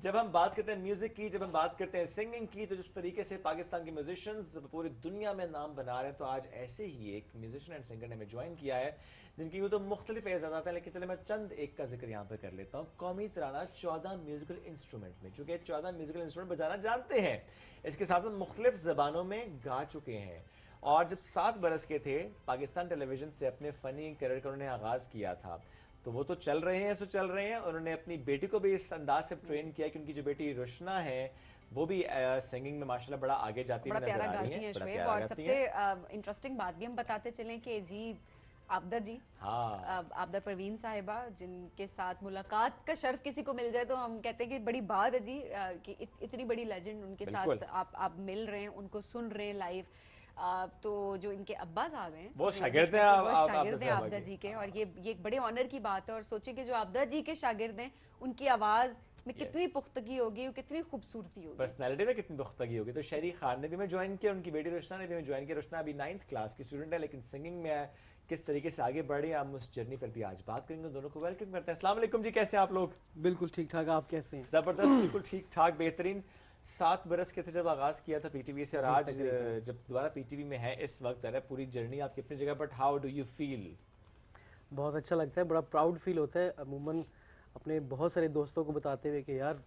जब हम बात करते हैं म्यूजिक की, जब हम बात करते हैं सिंगिंग की, तो जिस तरीके से पाकिस्तान के म्यूजिशियंस पूरी दुनिया में नाम बना रहे हैं, तो आज ऐसे ही एक म्यूजिशियन एंड सिंगर ने हमें ज्वाइन किया है जिनकी यूँ तो मुख्तलिफ एजाज़ात हैं, लेकिन चले मैं चंद एक का जिक्र यहाँ पर कर लेता हूँ। कौमी तराना 14 म्यूजिकल इंस्ट्रूमेंट में, चूँकि 14 म्यूजिकल इंस्ट्रूमेंट बजाना जानते हैं, इसके साथ साथ मुख्तलिफ ज़बानों में गा चुके हैं। और जब 7 बरस के थे, पाकिस्तान टेलीविजन से अपने फ़नी करियर का उन्होंने आगाज़ किया था। तो वो तो चल रहे हैं, चल रहे हैं। उन्होंने अपनी बेटी को भी इस अंदाज से ट्रेन किया कि उनकी जो बेटी रुशना है वो भी सिंगिंग में माशाल्लाह बड़ा आगे जाती हुई नजर आ रही है। बड़ा प्यारा और गाती हैं। सबसे इंटरेस्टिंग बात भी हम बताते चलें कि जी आबदा जी, हाँ, आबदा परवीन साहिबा, जिनके साथ मुलाकात का शर्फ किसी को मिल जाए तो हम कहते हैं कि बड़ी बात है जी, कि इतनी बड़ी लेजेंड उनके साथ आप मिल रहे हैं, उनको सुन रहे हैं लाइव। तो जो इनके अब्बा साहब हैं, वो शागिर्द हैं आबदा जी के, और ये एक बड़े ऑनर की बात है। और सोचिए कि जो आबदा जी के शागिर्द हैं, उनकी आवाज में कितनी पुख्तगी होगी, कितनी खूबसूरती होगी, पर्सनैलिटी में कितनी पुख्तगी होगी। तो शहरी खान ने भी मैं ज्वाइन किया, उनकी बेटी रुशना ने भी मैं ज्वाइन किया। रुशना अभी 9th क्लास की स्टूडेंट है, लेकिन सिंगिंग में किस तरीके से आगे बढ़ी, हम उस जर्नी पर भी आज बात करेंगे। दोनों को वेलकम करते हैं। अस्सलाम वालेकुम जी, कैसे हैं आप लोग? बिल्कुल ठीक ठाक, आप कैसे हैं? जबरदस्त, बिल्कुल ठीक ठाक, बेहतरीन। 7 बरस के थे जब आगाज़ किया था पीटीवी से, और आज जब दोबारा पीटीवी में है इस वक्त, है पूरी जर्नी आपकी अपनी जगह, but how do you feel? बहुत अच्छा लगता है, बड़ा प्राउड फील होता है। अमूमन अपने बहुत सारे दोस्तों को बताते हुए कि यार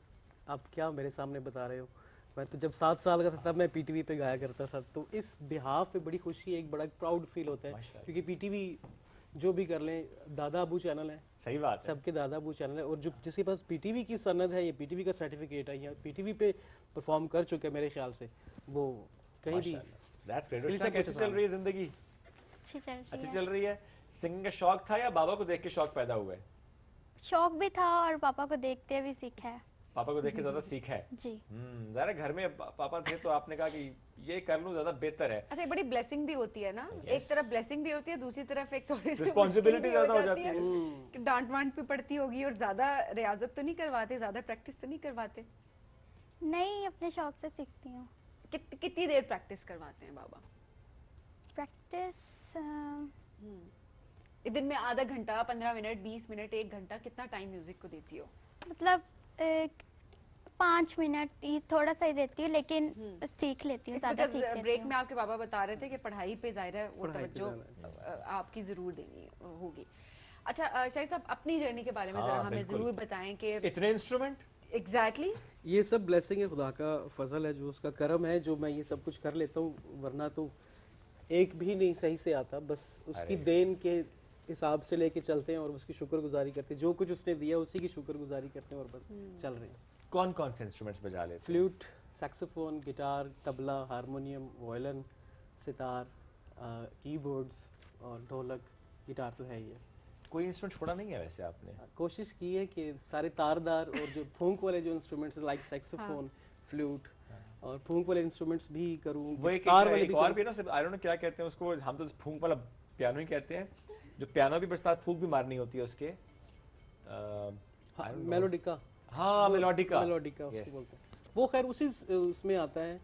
आप क्या मेरे सामने बता रहे हो। मैं तो जब 7 साल का था तब मैं पीटीवी पे गाया करता था, तो इस बिहाफ पे बड़ी खुशी, एक बड़ा प्राउड फील होता है, क्योंकि पीटीवी जो भी कर लें, दादा अबू चैनल है, सही बात है, सबके दादा अबू चैनल है, और जो जिसके पास पीटीवी की सनद है, ये पीटीवी का सर्टिफिकेट है, या पीटीवी पे परफॉर्म कर चुके हैं, मेरे ख्याल से वो कहीं भी। That's great. रुशना, कैसी चल रही है जिंदगी? अच्छी चल रही है। सिंगिंग का शौक था या बाबा को देख के शौक पैदा हुआ है? शौक भी था और पापा को देखते भी सीखा है। पापा को देख के ज्यादा सीखा है जी। ज़रा घर में पापा थे तो आपने कहा कि ये कर लूं, ज्यादा बेहतर है। अच्छा, बड़ी ब्लेसिंग भी होती है ना, एक तरफ ब्लेसिंग भी होती है, दूसरी तरफ एक थोड़ी सी रिस्पांसिबिलिटी ज्यादा हो जाती है कि डांट वांट भी पड़ती होगी, और ज्यादा रियाजत तो नहीं करवाते, ज्यादा प्रैक्टिस तो नहीं करवाते? नहीं, अपने शौक से सीखती हूँ। कितनी देर प्रैक्टिस करवाते हैं बाबा? प्रैक्टिस दिन में आधा घंटा, 15 मिनट, 20 मिनट, 1 घंटा, कितना टाइम म्यूजिक को देती हो? मतलब 5 मिनट ही थोड़ा सा ही देती हूँ, लेकिन सीख लेती हूँ, ज़्यादा सीख लेती हूँ। ब्रेक में आपके बाबा बता रहे थे कि पढ़ाई पे ज़ाहिर है वो तवज्जो आपकी जरूर देनी होगी। अच्छा शाहिद साहब, अपनी जर्नी के बारे में जरा हमें जरूर बताएं कि इतने इंस्ट्रूमेंट। एग्जैक्टली, ये सब ब्लेसिंग है, खुदा का फजल है, जो उसका करम है, जो मैं ये सब कुछ कर लेता हूँ, वरना तो एक भी नहीं सही से आता। बस उसकी देन के हिसाब से लेके चलते हैं और उसकी शुक्रगुजारी करते हैं, जो कुछ उसने दिया उसी की शुक्रगुजारी करते हैं, और बस चल रहे हैं। कौन कौन से इंस्ट्रूमेंट्स बजा लेते? Flute, saxophone, guitar, tabla, harmonium, violin, sitar, keyboards और ढोलक, गिटार तो है ही है। कोई इंस्ट्रूमेंट छोड़ा नहीं है वैसे आपने? कोशिश की है कि सारे तारदार और जो फूंक वाले जो इंस्ट्रूमेंट्स लाइक सैक्सोफोन, फ्लूट और फूंक वाले इंस्ट्रूमेंट्स भी करूँ। वो एक और भी ना, आई डोंट नो क्या कहते हैं उसको, हम तो फूंक वाला पियानो ही कहते हैं, जो पियानो भी बजता है फूंक भी मारनी होती है उसके। मेलोडिका। हाँ, मेलोडिका उसको बोलते हैं। वो खैर उसी उसमें आता है।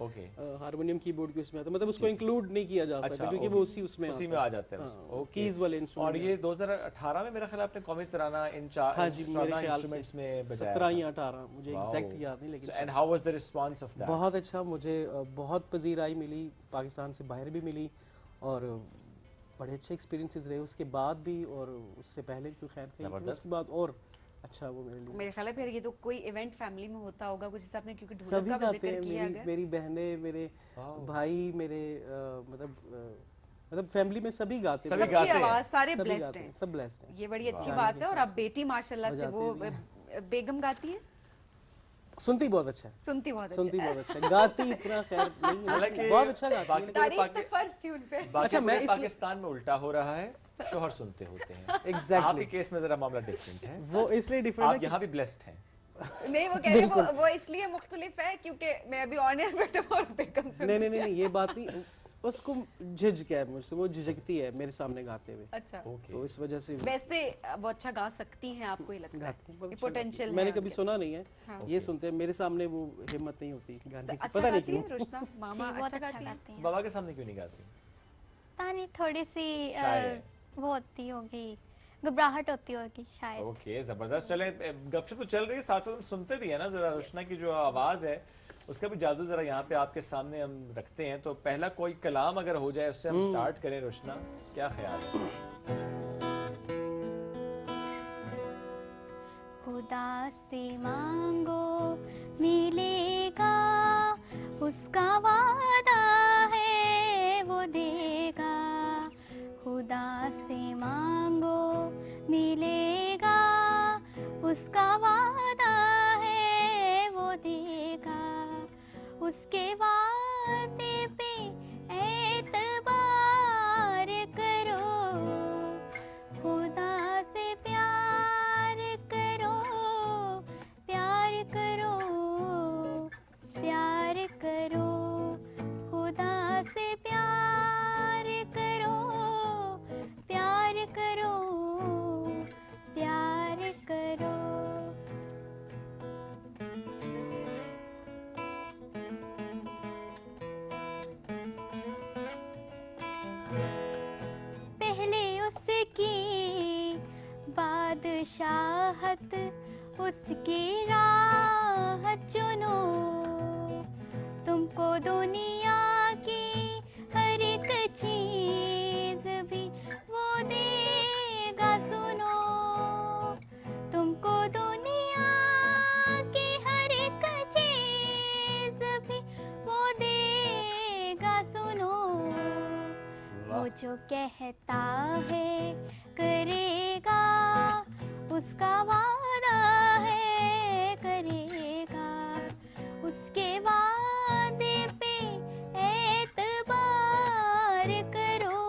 हारमोनियम कीबोर्ड के उसमें आता है, मतलब उसको इंक्लूड नहीं किया जा सकता क्योंकि वो उसमें आ जाता है। कीज वाले इंस्ट्रूमेंट। और ये 2018 में मेरा ख्याल आपने कौमी तराना इन 14 इंस्ट्रूमेंट्स में बजाया। 17 या 18 मुझे एग्जैक्ट याद नहीं, लेकिन and how was the response of that? बहुत अच्छा, मुझे बहुत पजीराई मिली, पाकिस्तान से बाहर भी मिली और बड़े अच्छे एक्सपीरियंसेस रहे उसके बाद भी, और उससे पहले तो खैर थे, उसके बाद और अच्छा वो मेरे लिए। मेरे ख्याल है फिर ये तो कोई इवेंट फैमिली में होता होगा कुछ हिसाब से, क्योंकि ढोलक का जिक्र किया गया। मेरी बहनें, मेरे भाई, मेरे मतलब फैमिली में सभी गाते हैं, सबकी आवाज सारे ब्लेस्ड हैं, सब ब्लेस्ड हैं। ये बड़ी अच्छी बात है। और अब बेटी माशाल्लाह से वो बेगम गाती है, सुनती बहुत अच्छा है, सुनती बहुत अच्छा है, गाती इतना खैर नहीं, हालांकि बहुत अच्छा गाती है। तारीफ तो फर्ज थी उन पे। अच्छा, मैं पाकिस्तान में उल्टा हो रहा है, शोहर सुनते होते हैं। एग्जैक्टली। आपके केस में जरा मामला डिफरेंट है। वो इसलिए डिफरेंट है, आप यहाँ भी ब्लेस्ड हैं। नहीं, वो कह रहे वो इसलिए मुख्तलिफ है क्योंकि मैं अभी ऑन एयर बैठा हूं और बेगम सुन। नहीं, ये बात नहीं, उसको झिझक है मुझसे, वो झिझकती है मेरे सामने गाते हुए। अच्छा, तो इस वजह से। वैसे वो अच्छा गा सकती हैं, आपको ही लगता है पोटेंशियल? मैंने कभी सुना नहीं है, ये सुनते हैं, मेरे सामने वो हिम्मत नहीं होती गाने की, पता नहीं क्यों। रुशना मामा अच्छा गाती है, बाबा के सामने क्यों नहीं गाती? तानी थोड़ी सी वो होती होगी, घबराहट होती होगी शायद। ओके, जबरदस्त। चले, गपशप तो चल रही है, साथ साथ हम सुनते भी है ना जरा। रुशना की जो आवाज है उसका भी जादू जरा यहाँ पे आपके सामने हम रखते हैं। तो पहला कोई कलाम अगर हो जाए उससे हम स्टार्ट करें। रुशना, क्या ख्याल है? खुदा से मांगो मिलेगा, उसका वादा है वो देगा। खुदा से मांगो मिलेगा, उसका वादा है वो देगा। उसके वादे पे एतबार करो, खुदा से प्यार करो, प्यार करो, प्यार करो। खुदा से प्यार करो, प्यार करो, प्यार करो। पहले उसकी बादशाहत, उसकी राह चुनो। तुमको दुनिया की हर एक चीज भी वो देगा, सुनो। तुमको दुनिया की हर एक चीज भी वो देगा, सुनो। वो जो कहता है करेगा, उसका वादा है करेगा। उसके वादे पे एतबार करो,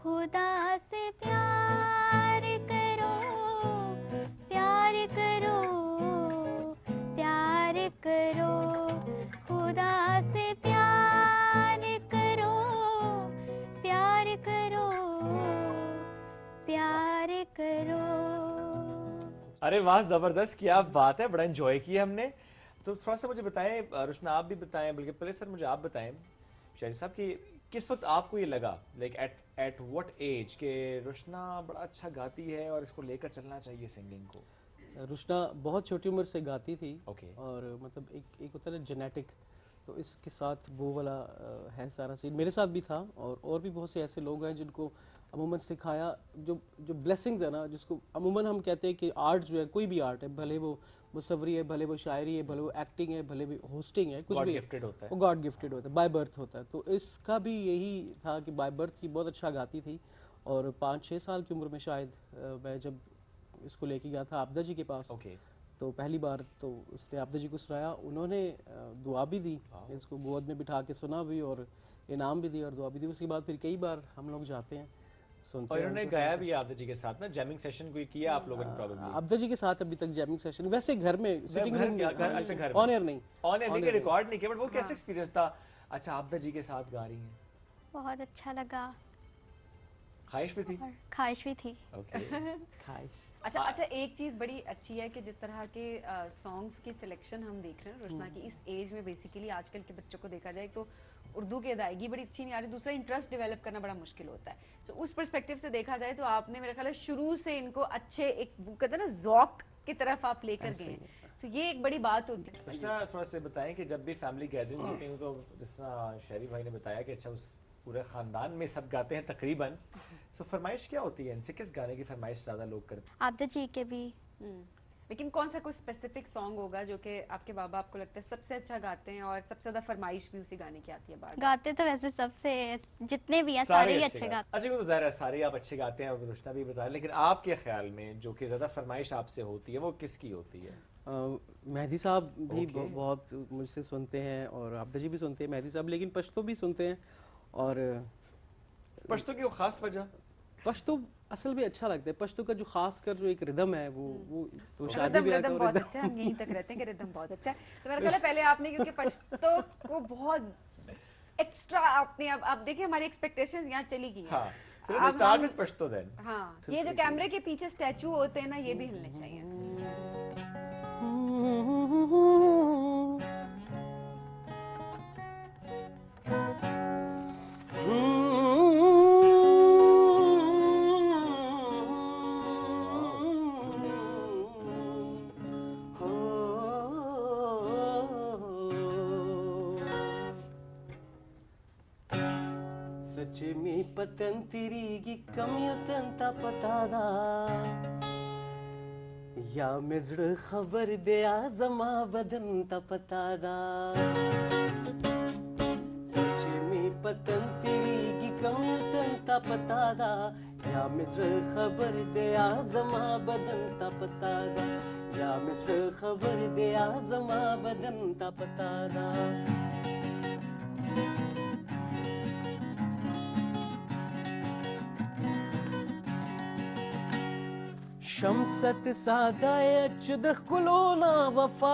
खुदा से प्यार करो, प्यार करो, प्यार करो। खुदा से प्यार करो, प्यार करो, प्यार करो। अरे वाह, जबरदस्त, क्या बात है, बड़ा एंजॉय किया हमने। तो थोड़ा सा मुझे बताएं रुशना, आप भी बताएं, बल्कि पहले सर मुझे आप बताएं शाहिद साहब कि किस वक्त आपको ये लगा, लाइक एट व्हाट एज, के रुशना बड़ा अच्छा गाती है और इसको लेकर चलना चाहिए सिंगिंग को? रुशना बहुत छोटी उम्र से गाती थी। और मतलब एक होता है जेनेटिक, तो इसके साथ वो वाला है सारा सीन, मेरे साथ भी था। और भी बहुत से ऐसे लोग हैं जिनको अमूमन सिखाया, जो ब्लेसिंग्स है ना, जिसको अमूमन हम कहते हैं कि आर्ट जो है, कोई भी आर्ट है, भले वो मुसव्वरी है, भले वो शायरी है, भले वो एक्टिंग है, भले वो होस्टिंग है, कुछ भी गिफ्टेड होता है, वो गॉड गिफ्टेड होता है, बाय बर्थ होता है। तो इसका भी यही था कि बाय बर्थ ही बहुत अच्छा गाती थी। और 5-6 साल की उम्र में शायद मैं जब इसको लेके गया था आपदा जी के पास, तो पहली बार तो उसने आबदा जी को सुनाया, उन्होंने दुआ भी दी, इसको गोद में बिठा के सुना भी और इनाम भी दिया और दुआ भी दी। उसके बाद फिर कई बार हम लोग जाते हैं, सुनते और हैं। इन्होंने गाया भी आबदा जी के साथ ना, जैमिंग सेशन कोई किया आप लोगों ने प्रॉब्लम? आबदा जी के साथ अभी तक जैमिंग सेशन वैसे घर में सिटिंग रूम में, अच्छा घर ऑन एयर नहीं, ऑन एयर नहीं, रिकॉर्ड नहीं किया, बट वो कैसे एक्सपीरियंस था? अच्छा आबदा जी के साथ गा रही हैं, बहुत अच्छा लगा ख्वाहिश भी थी? और ख्वाहिश भी थी। ख्वाहिश। अच्छा एक चीज़ बड़ी अच्छी है कि जिस तरह के सॉन्ग्स की सिलेक्शन हम देख रहे हैं रोशना की इस एज में, बेसिकली आजकल के बच्चों को देखा जाए तो उर्दू की अदायगी बड़ी अच्छी नहीं आ रही, दूसरा इंटरेस्ट डेवलप करना बड़ा मुश्किल होता है। तो उस पर्सपेक्टिव से देखा जाए तो आपने मेरे ख्याल है शुरू से इनको अच्छे एक वो कहते हैं ना ज़ौक की तरफ आप लेकर गए हैं, तो ये एक बड़ी बात होती है। कृष्णा थोड़ा सा बताएं कि जब भी फैमिली गैदरिंग्स होती हैं तो जिस तरह शहरी भाई ने बताया कि अच्छा उस पूरे ख़ानदान में सब गाते हैं तकरीबन, सो फरमाइश क्या होती है इनसे, किस गाने की फरमाइश ज़्यादा लोग करते हैं? आबदा जी के भी। लेकिन कौन सा कोई स्पेसिफिक सॉन्ग होगा जो कि आपके बाबा आपको लगता है सबसे अच्छा गाते हैं और सबसे ज़्यादा फरमाइश भी उसी गाने की आती है बार? गाते तो वैसे सबसे जितने भी हैं सारे ही अच्छे गाते। अच्छा वो ज़ाहिर है सारे आप अच्छे गाते हैं, रोशना भी बता, लेकिन आपके ख्याल में जो कि ज़्यादा फरमाइश आपसे होती है वो किसकी होती है? मेहदी साहब भी बहुत मुझसे सुनते हैं और आबदा जी भी सुनते हैं, मेहदी साहब, लेकिन पश्तो भी सुनते हैं। और पश्तो की वो खास वजह? पश्तो असल में अच्छा लगता है, पश्तो का जो खास कर जो एक रिदम है वो तो शादी रिदम ब्याह रिदम का बहुत रिदम अच्छा है, हम यहीं तक रहते हैं कि रिदम बहुत अच्छा है। तो मेरा ख्याल है पहले आपने क्योंकि पश्तो को बहुत एक्स्ट्रा आपने अब देखिए हमारी एक्सपेक्टेशंस यहाँ चली गई हैं। हाँ, so let's start with Pashto then। हाँ, ये जो कैमरे के पीछे स्टैचू होते हैं ना, ये भी हिलने चाहिए। सच में पतन तिरिगी कमियतंता पतादा या मिजड़ खबर दे आजमा बदनता पतादा सच में पतन तिरिगी कमियतंता पतादा या मिजड़ खबर दे आजमा बदनता पतादा या मिजड़ खबर दे आजमा बदनता पतादा शमसत सादायच दखलोना वफा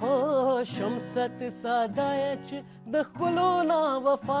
हो शमसत सादायच दखलोना वफा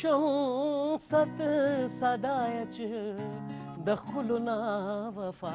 शमसत सादायच दखलोना वफा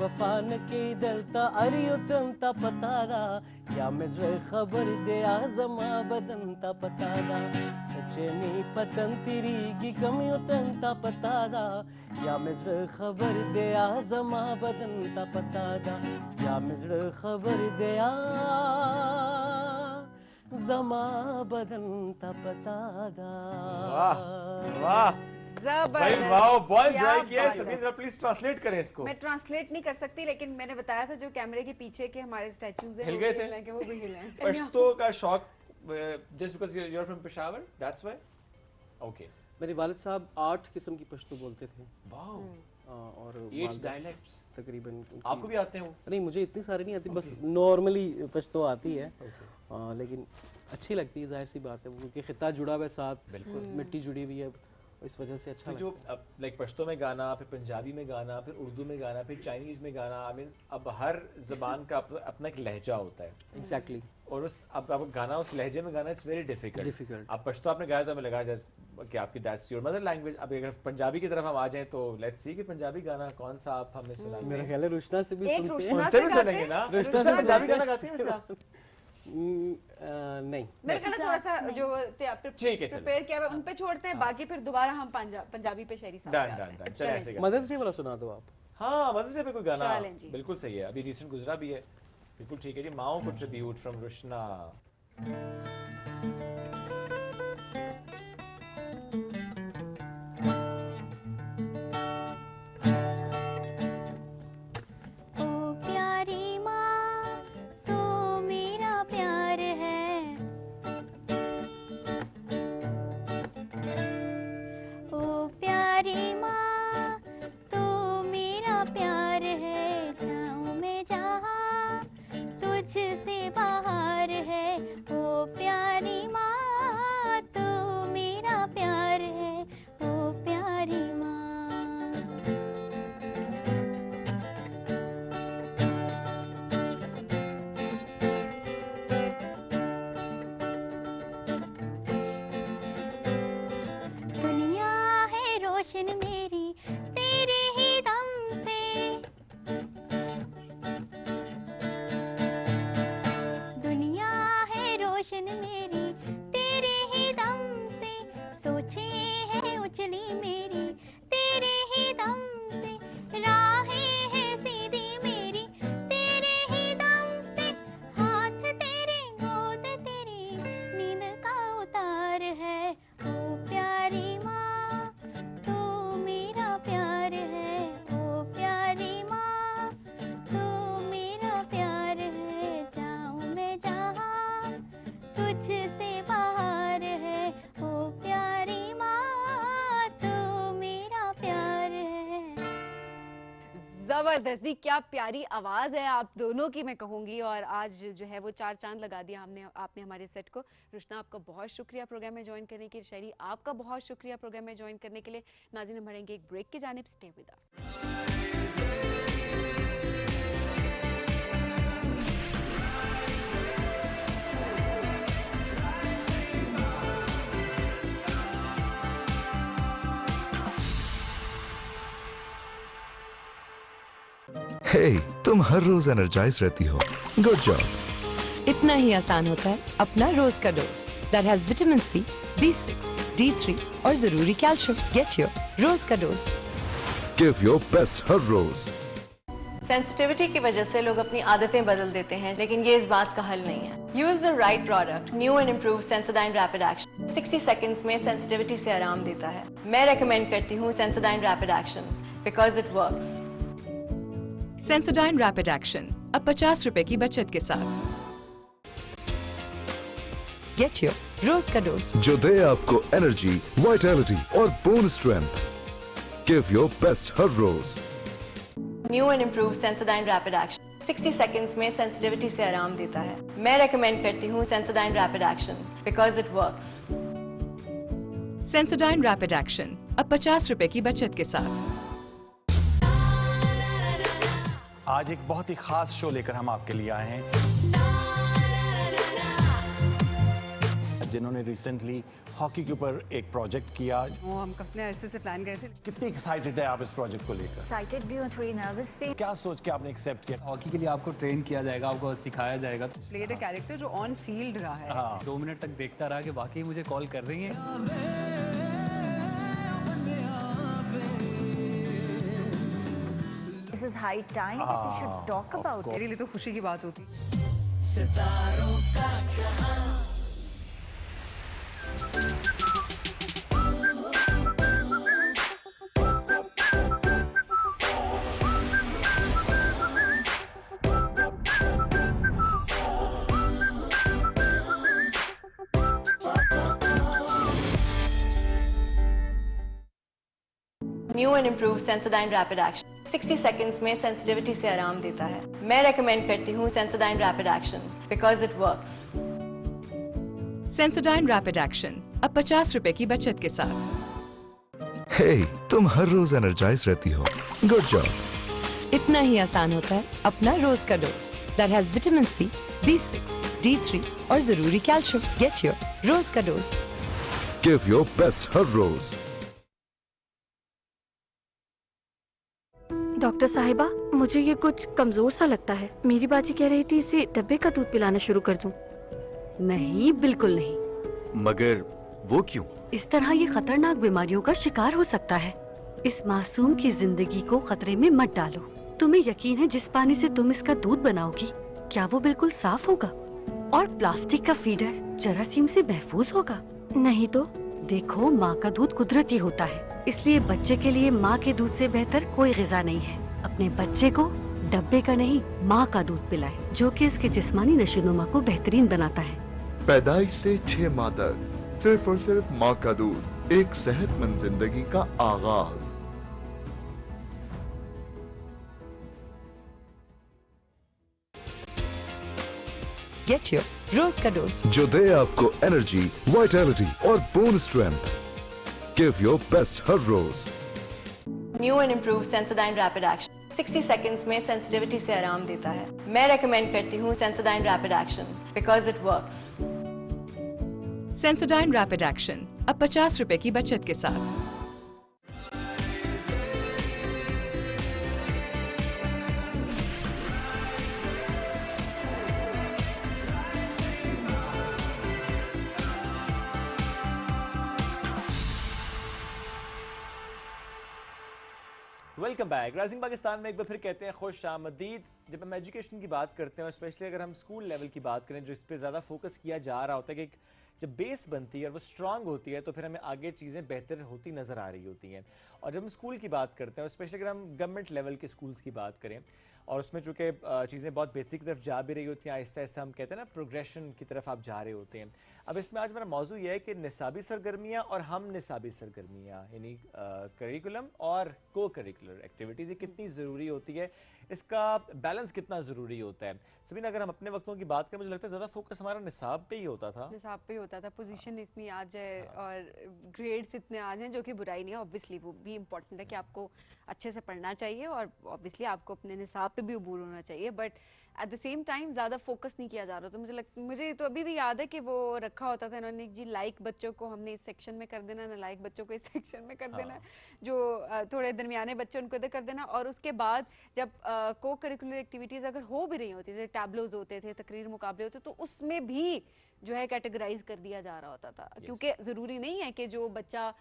वफा न के दलता अरियतम ता पतारा या मिजर खबर दे आजमा बदन ता पतारा सच्चे में पतन तेरी की कमियतम ता पतारा या मिजर खबर दे आजमा बदन ता पतारा या मिजर खबर दे आजमा बदन ता पतारा। वाह वाह भाई वाओ, बहुत एंजॉय किया है। सभी जरा प्लीज ट्रांसलेट करें इसको। मैं ट्रांसलेट नहीं कर सकती, लेकिन मैंने बताया था जो कैमरे के पीछे के हमारे स्टैचूज हैं हिल गए थे कि वो भी हिले हैं। पश्तो का शौक just because you are from Peshawar, that's why? Okay. मेरे वालिद साहब 8 किस्म की पश्तो बोलते थे। वाओ। और 8 डायलेक्ट्स तकरीबन। आपको भी आते हैं? नहीं, मुझे इतनी सारी नहीं आती, बस नॉर्मली पश्तो आती है, लेकिन अच्छी लगती है, जाहिर सी बात है, क्योंकि खिता जुड़ा हुआ है साथ, बिल्कुल मिट्टी जुड़ी हुई है, इस वजह से अच्छा। तो जो लाइक पश्तो में गाना, फिर पंजाबी में गाना, फिर उर्दू में गाना, फिर चाइनीज़ में गाना, आई मीन अब हर ज़बान का अपना एक लहजा होता है। एग्जैक्टली। और उस अब गाना उस लहजे में गाना इट्स वेरी डिफिकल्ट। अब पश्तो आपने गाया तो हमें लगा जैसे कि आपकी दैट्स योर मदर लैंग्वेज। अब अगर पंजाबी की तरफ हम आ जाएं तो लेट्स सी कि पंजाबी गाना कौन सा आप हमें सुनाएंगे? मेरा ख्याल है रुशना से भी सुनते हैं। उनसे भी सुनेंगे ना? रुशना से पंजाबी गाना गाती हैं वैसे आप? नहीं, मेरे ख्याल थोड़ा सा जो प्रिपेयर किया हुआ उन पे छोड़ते हैं, बाकी फिर दोबारा हम पंजाबी पे शायरी साहब आते हैं। चलें ऐसे गाना। मदर्स डे वाला सुना दो आप। हाँ, मदर्स डे पे कोई गाना बिल्कुल सही है, अभी रिसेंट गुजरा भी है, बिल्कुल ठीक है जी। माओ को ट्रिब्यूट फ्रॉम रुशना। प्यार है, जाऊं मैं जहाँ तुझसे बाहर है। ओ प्यारी माँ तू मेरा प्यार है, ओ प्यारी माँ। दुनिया है रोशन मेरी तेरे ही दम से, दुनिया है रोशन मेरी तेरे ही दम से। सोचे है उजली मेरी तेरे ही दम से, राहें है सीधी मेरी तेरे ही दम से। हाथ तेरे गोद तेरी नींद का उतार है। ओ प्यारी माँ तू मेरा प्यार है, ओ प्यारी माँ तू मेरा प्यार है। जाऊं मैं जहाँ तुझसे बाहर है। ओ प्यारी माँ तू मेरा प्यार है। जबरदस्त दी, क्या प्यारी आवाज है आप दोनों की मैं कहूंगी। और आज जो है वो 4 चांद लगा दिया आपने हमारे सेट को। रुशना आपका बहुत शुक्रिया प्रोग्राम में ज्वाइन करने के लिए, शहरी आपका बहुत शुक्रिया प्रोग्राम में ज्वाइन करने के लिए। नाज़रीन हम बढ़ेंगे एक ब्रेक की जानिब, स्टे विद अस। हे, तुम हर रोज एनर्जाइज रहती हो। Good job. इतना ही आसान होता है अपना रोज का dose that has vitamin C, B6, D3 और जरूरी कैल्शियम। गेट योर रोज का डोज। गिव योर बेस्ट हर रोज। सेंसिटिविटी की वजह से लोग अपनी आदतें बदल देते हैं, लेकिन ये इस बात का हल नहीं है। Use the right product, new and improve Sensodyne rapid action. 60 seconds में सेंसिटिविटी से आराम देता है। मैं रेकमेंड करती हूँ Sensodyne rapid action because it works. Sensodyne rapid action अब 50 रुपए की बचत के साथ। गेट योर रोज का डोज जो दे आपको एनर्जी, वाइटैलिटी और bone strength. Give your best हर रोज। New and improve Sensodyne rapid action 60 seconds में सेंसिटिविटी से आराम देता है। मैं रेकमेंड करती हूँ Sensodyne rapid action because it works. Sensodyne rapid action अब 50 रुपए की बचत के साथ। आज एक बहुत ही खास शो लेकर हम आपके लिए आए हैं, जिन्होंने रिसेंटली हॉकी के ऊपर एक प्रोजेक्ट किया। वो हम कितने अरसे से प्लान करे थे। कितनी एक्साइटेड है आप इस प्रोजेक्ट को लेकर? एक्साइटेड भी हूँ, थोड़ी नर्वस भी। क्या सोच के आपने एक्सेप्ट किया? हॉकी के लिए आपको ट्रेन किया जाएगा, आपको सिखाया जाएगा। प्लेड अ कैरेक्टर जो ऑन फील्ड रहा है। हाँ। 2 मिनट तक देखता रहा कि वाकई मुझे कॉल कर रही हैं। This is high time that we should talk about it. मेरे लिए तो खुशी की बात होती। सितारों का जहां। New and improve Sensodyne rapid action 60 seconds में सेंसिटिविटी से आराम देता है। मैं रेकमेंड करती हूँ Sensodyne rapid action because it works. Sensodyne rapid action अब 50 रुपए की बचत के साथ। हे, तुम हर रोज एनर्जाइज रहती हो। Good job. इतना ही आसान होता है अपना रोज का dose that has vitamin C, B6, D3 और जरूरी कैल्शियम। गेट योर रोज का डोज। गिव योर बेस्ट हर रोज। डॉक्टर साहिबा, मुझे ये कुछ कमजोर सा लगता है। मेरी बाजी कह रही थी इसे डब्बे का दूध पिलाना शुरू कर दूं। नहीं, बिल्कुल नहीं। मगर वो क्यों? इस तरह ये खतरनाक बीमारियों का शिकार हो सकता है। इस मासूम की जिंदगी को खतरे में मत डालो। तुम्हें यकीन है जिस पानी से तुम इसका दूध बनाओगी, क्या वो बिल्कुल साफ होगा? और प्लास्टिक का फीडर जरासीम से महफूज होगा? नहीं तो? देखो, माँ का दूध कुदरती होता है, इसलिए बच्चे के लिए माँ के दूध से बेहतर कोई ग़िज़ा नहीं है। अपने बच्चे को डब्बे का नहीं, माँ का दूध पिलाएं, जो कि इसके जिस्मानी नशोनुमा को बेहतरीन बनाता है। पैदाइश से 6 माह तक सिर्फ और सिर्फ माँ का दूध, एक सेहतमंद जिंदगी का आगाज। Get your Rose ka dose. जो दे आपको एनर्जी, वाइटैलिटी और bone strength. Give your best हर रोज। New and improve Sensodyne rapid action 60 seconds में सेंसिटिविटी से आराम देता है। मैं रेकमेंड करती हूँ Sensodyne rapid action because it works. Sensodyne Rapid Action, अब 50 रुपए की बचत के साथ। Welcome back. राइजिंग पाकिस्तान में एक बार फिर कहते हैं खुश आमदीद। जब हम एजुकेशन की बात करते हैं और स्पेशली अगर हम स्कूल लेवल की बात करें, जो इस पे ज़्यादा फोकस किया जा रहा होता है कि जब बेस बनती है और वो स्ट्रांग होती है तो फिर हमें आगे चीज़ें बेहतर होती नज़र आ रही होती हैं। और जब हम स्कूल की बात करते हैं और स्पेशली अगर हम गवर्नमेंट लेवल के स्कूल्स की बात करें और उसमें चूँकि चीज़ें बहुत बेहतरी की तरफ जा भी रही होती हैं, आहिस्ता आहिस्ता हम कहते हैं ना प्रोग्रेशन की तरफ आप जा रहे होते हैं। अब इसमें आज हमारा मौजू ये है कि निसाबी सरगर्मियाँ और हम निसाबी सरगर्मियाँ यानी करिकुलम और को करिकुलर एक्टिविटीज़ ये कितनी ज़रूरी होती है, इसका बैलेंस कितना ज़रूरी होता है। सभी अगर हम अपने वक्तों की बात करें, मुझे लगता है ज़्यादा फोकस हमारा निसाब पे ही होता था। निसाब पे ही होता था, पोजीशन इतनी आ जाए और ग्रेड्स इतने आ जाएं, जो कि बुराई नहीं है। ऑब्वियसली वो भी इम्पोर्टेंट है कि आपको अच्छे से पढ़ना चाहिए और ऑब्वियसली आपको अपने निसाब पे भी अबूर होना चाहिए, but at the same time ज़्यादा फोकस नहीं किया जा रहा। तो मुझे तो अभी भी याद है कि वो रखा होता था इन्होंने जी, लाइक बच्चों को हमने इस सेक्शन में कर देना, नालायक बच्चों को इस सेक्शन में कर देना, जो थोड़े दरमियाने बच्चे उनको इधर कर देना। और उसके बाद जब को करिकुलर एक्टिविटीज़ अगर हो भी रही होती थी, टैबलोज होते थे, तकरीर मुकाबले होते, तो उसमें भी जो है कैटेगराइज कर दिया जा रहा होता था। क्योंकि ज़रूरी नहीं है कि जो बच्चा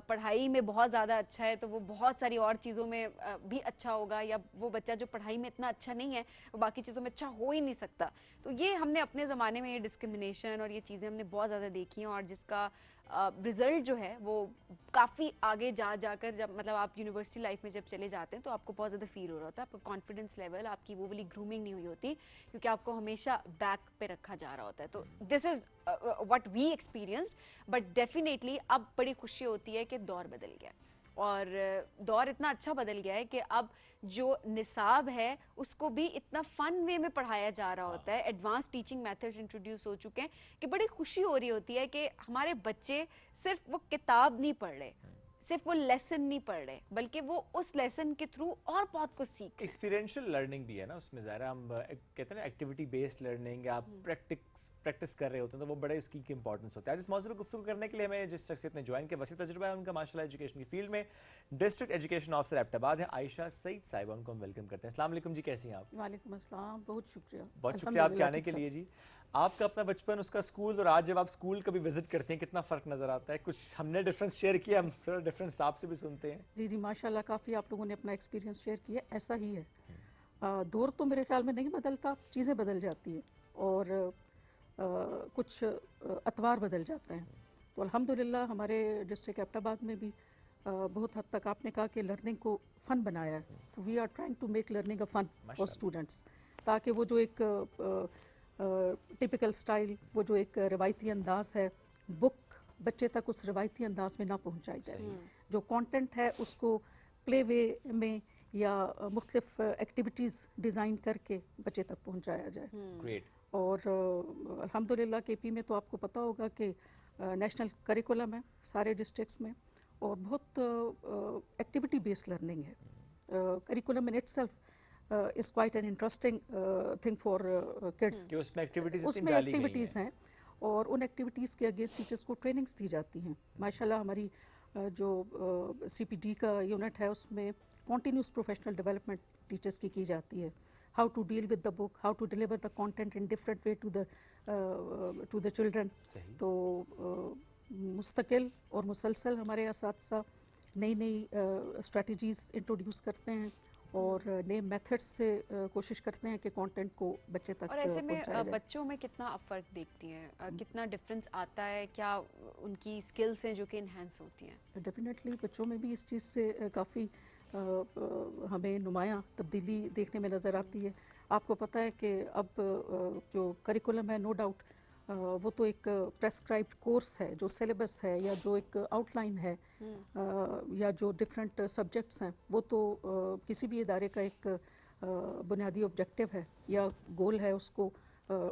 पढ़ाई में बहुत ज़्यादा अच्छा है तो वो बहुत सारी और चीज़ों में भी अच्छा होगा, या वो बच्चा जो पढ़ाई में इतना अच्छा नहीं है वो बाकी चीज़ों में अच्छा हो ही नहीं सकता। तो ये हमने अपने ज़माने में ये डिस्क्रिमिनेशन और ये चीज़ें हमने बहुत ज़्यादा देखी हैं, और जिसका रिज़ल्ट जो है वो काफ़ी आगे जाकर जब मतलब आप यूनिवर्सिटी लाइफ में जब चले जाते हैं तो आपको बहुत ज़्यादा फील हो रहा होता है, आपका कॉन्फिडेंस लेवल, आपकी वो वाली ग्रूमिंग नहीं हुई होती, क्योंकि आपको हमेशा बैक पे रखा जा रहा होता है। तो this is what we experienced, but definitely अब बड़ी खुशी होती है कि दौर बदल गया और दौर इतना अच्छा बदल गया है कि अब जो निसाब है उसको भी इतना फन वे में पढ़ाया जा रहा होता है। एडवांस टीचिंग मेथड्स इंट्रोड्यूस हो चुके हैं कि बड़ी खुशी हो रही होती है कि हमारे बच्चे सिर्फ वो किताब नहीं पढ़ रहे, सिर्फ वो लेसन नहीं पढ़ रहे, बल्कि वो उस लेसन के थ्रू और बहुत कुछ सीख रहे। एक्सपीरियंशियल लर्निंग भी है ना उसमें, ज़रा हम कहते हैं ना एक्टिविटी बेस्ड लर्निंग, आप प्रैक्टिस कर रहे होते हैं, तो वो बड़े इसकी इंपॉर्टेंस होता है। आज इस मौजूद पर गुफ्तगू करने के लिए हमें जिस शख्सियत ने ज्वाइन किया, वसी तजुर्बा है उनका माशाल्लाह एजुकेशन की फील्ड में, डिस्ट्रिक्ट एजुकेशन ऑफिसर एबटाबाद है आयशा सईद साहिबा, उनको हम वेलकम करते हैं। अस्सलाम वालेकुम जी, कैसी हैं आप? वालेकुम अस्सलाम, बहुत शुक्रिया। बहुत शुक्रिया आपके आने के लिए जी। आपका अपना बचपन, उसका स्कूल, और आज जब आप स्कूल कभी विजिट करते हैं कितना फ़र्क नज़र आता है? कुछ हमने डिफरेंस शेयर किया, हम थोड़ा डिफरेंस आपसे भी सुनते हैं। जी जी माशाल्लाह, काफ़ी आप लोगों ने अपना एक्सपीरियंस शेयर किया। ऐसा ही है, दौर तो मेरे ख्याल में नहीं बदलता, चीज़ें बदल जाती हैं और कुछ अतवार बदल जाते हैं। तो अल्हम्दुलिल्लाह हमारे डिस्ट्रिक्ट एबटाबाद में भी बहुत हद तक आपने कहा कि लर्निंग को फ़न बनाया है। तो we are trying to make learning a fun for students, ताकि वो जो एक टिपिकल स्टाइल, वो जो एक रवायती अंदाज है, बुक बच्चे तक उस रवायती अंदाज में ना पहुंचाई जाए। जो कंटेंट है उसको प्ले वे में या मुख्तलिफ एक्टिविटीज़ डिज़ाइन करके बच्चे तक पहुंचाया जाए। और अल्हम्दुलिल्लाह केपी में तो आपको पता होगा कि नेशनल करिकुलम है सारे डिस्ट्रिक्ट्स में, और बहुत एक्टिविटी बेस्ड लर्निंग है। Curriculum in itself is quite an interesting thing for kids. कि उसमें एक्टिविटीज़ हैं और उन एक्टिविटीज़ के अगेंस्ट टीचर्स को ट्रेनिंग्स दी जाती हैं। माशाल्लाह हमारी जो CPD का यूनिट है उसमें कॉन्टीन्यूस प्रोफेशनल डेवलपमेंट टीचर्स की जाती है। How to deal with the book, how to deliver the content in different way to the children. तो मुस्तकिल और मुसलसल हमारे इस्तिज़ा नई स्ट्रेटजीज़ इंट्रोड्यूस करते हैं और नए मेथड्स से कोशिश करते हैं कि कंटेंट को बच्चे तक और ऐसे में बच्चों में कितना आप फ़र्क देखती हैं, कितना डिफरेंस आता है, क्या उनकी स्किल्स हैं जो कि इन्हेंस होती हैं? डेफिनेटली बच्चों में भी इस चीज़ से काफ़ी हमें नुमायाँ तब्दीली देखने में नज़र आती है। आपको पता है कि अब जो करिकुलम है, नो डाउट वो तो एक प्रेस्क्राइब्ड कोर्स है, जो सिलेबस है या जो एक आउटलाइन है या जो डिफरेंट सब्जेक्ट्स हैं, वो तो किसी भी इदारे का एक बुनियादी ऑब्जेक्टिव है या गोल है उसको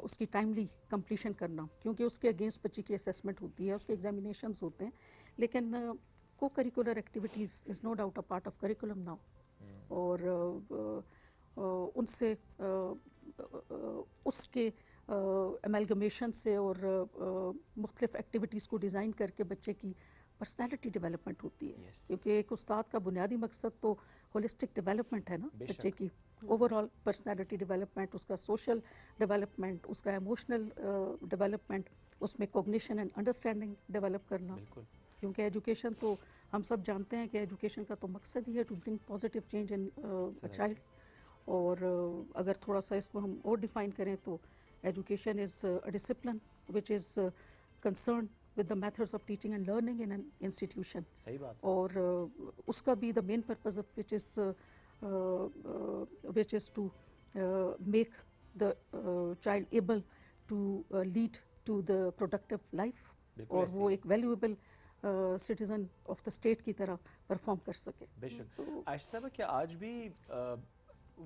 उसकी टाइमली कंप्लीशन करना, क्योंकि उसके अगेंस्ट बच्चे की असेसमेंट होती है, उसके एग्जामिनेशंस होते हैं, लेकिन cocurricular activities is no doubt a part of curriculum now, और उनसे उसके अमेलगमेशन से और मुख्तलिफ एक्टिविटीज़ को डिज़ाइन करके बच्चे की पर्सनैलिटी डेवलपमेंट होती है, क्योंकि एक उस्ताद का बुनियादी मकसद तो होलिस्टिक डेवलपमेंट है ना बच्चे की, ओवरऑल पर्सनैलिटी डेवलपमेंट, उसका सोशल डेवलपमेंट, उसका इमोशनल डेवलपमेंट, उसमें कॉग्निशन एंड अंडरस्टैंडिंग डेवलप करना, क्योंकि एजुकेशन तो हम सब जानते हैं कि एजुकेशन का तो मकसद ही है to bring positive change in a child. और अगर थोड़ा सा इसको हम और डिफाइन करें तो education is a discipline which is concern with the methods of teaching and learning in an institution. सही बात। और उसका भी the main purpose of which is to make the child able to lead to the productive life, और वो एक valuable citizen of the state की तरह परफॉर्म कर सके। बेशक। आयशा साहब, क्या आज भी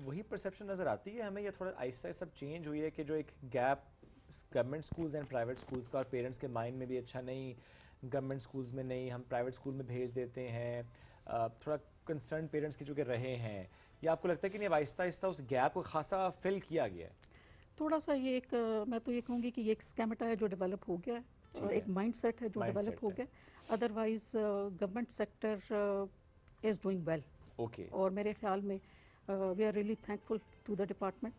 वही परसेप्शन नज़र आती है हमें, या थोड़ा आहिस्ता आहिस्ता चेंज हुई है कि जो एक gap government schools and private schools का और पेरेंट्स के माइंड में भी अच्छा नहीं, गवर्नमेंट स्कूल्स में नहीं, हम प्राइवेट स्कूल में भेज देते हैं, थोड़ा कंसर्न पेरेंट्स के जो कि रहे हैं, या आपको लगता है कि नहीं अब आहिस्ता आहिस्ता उस गैप को खासा फिल किया गया है? थोड़ा सा ये एक मैं तो ये कहूँगी कि ये एक स्केमेटा है जो डेवलप हो गया है, एक माइंडसेट है जो डेवलप हो गया, otherwise government sector is doing well. Okay. और मेरे ख्याल में we are really thankful to the department.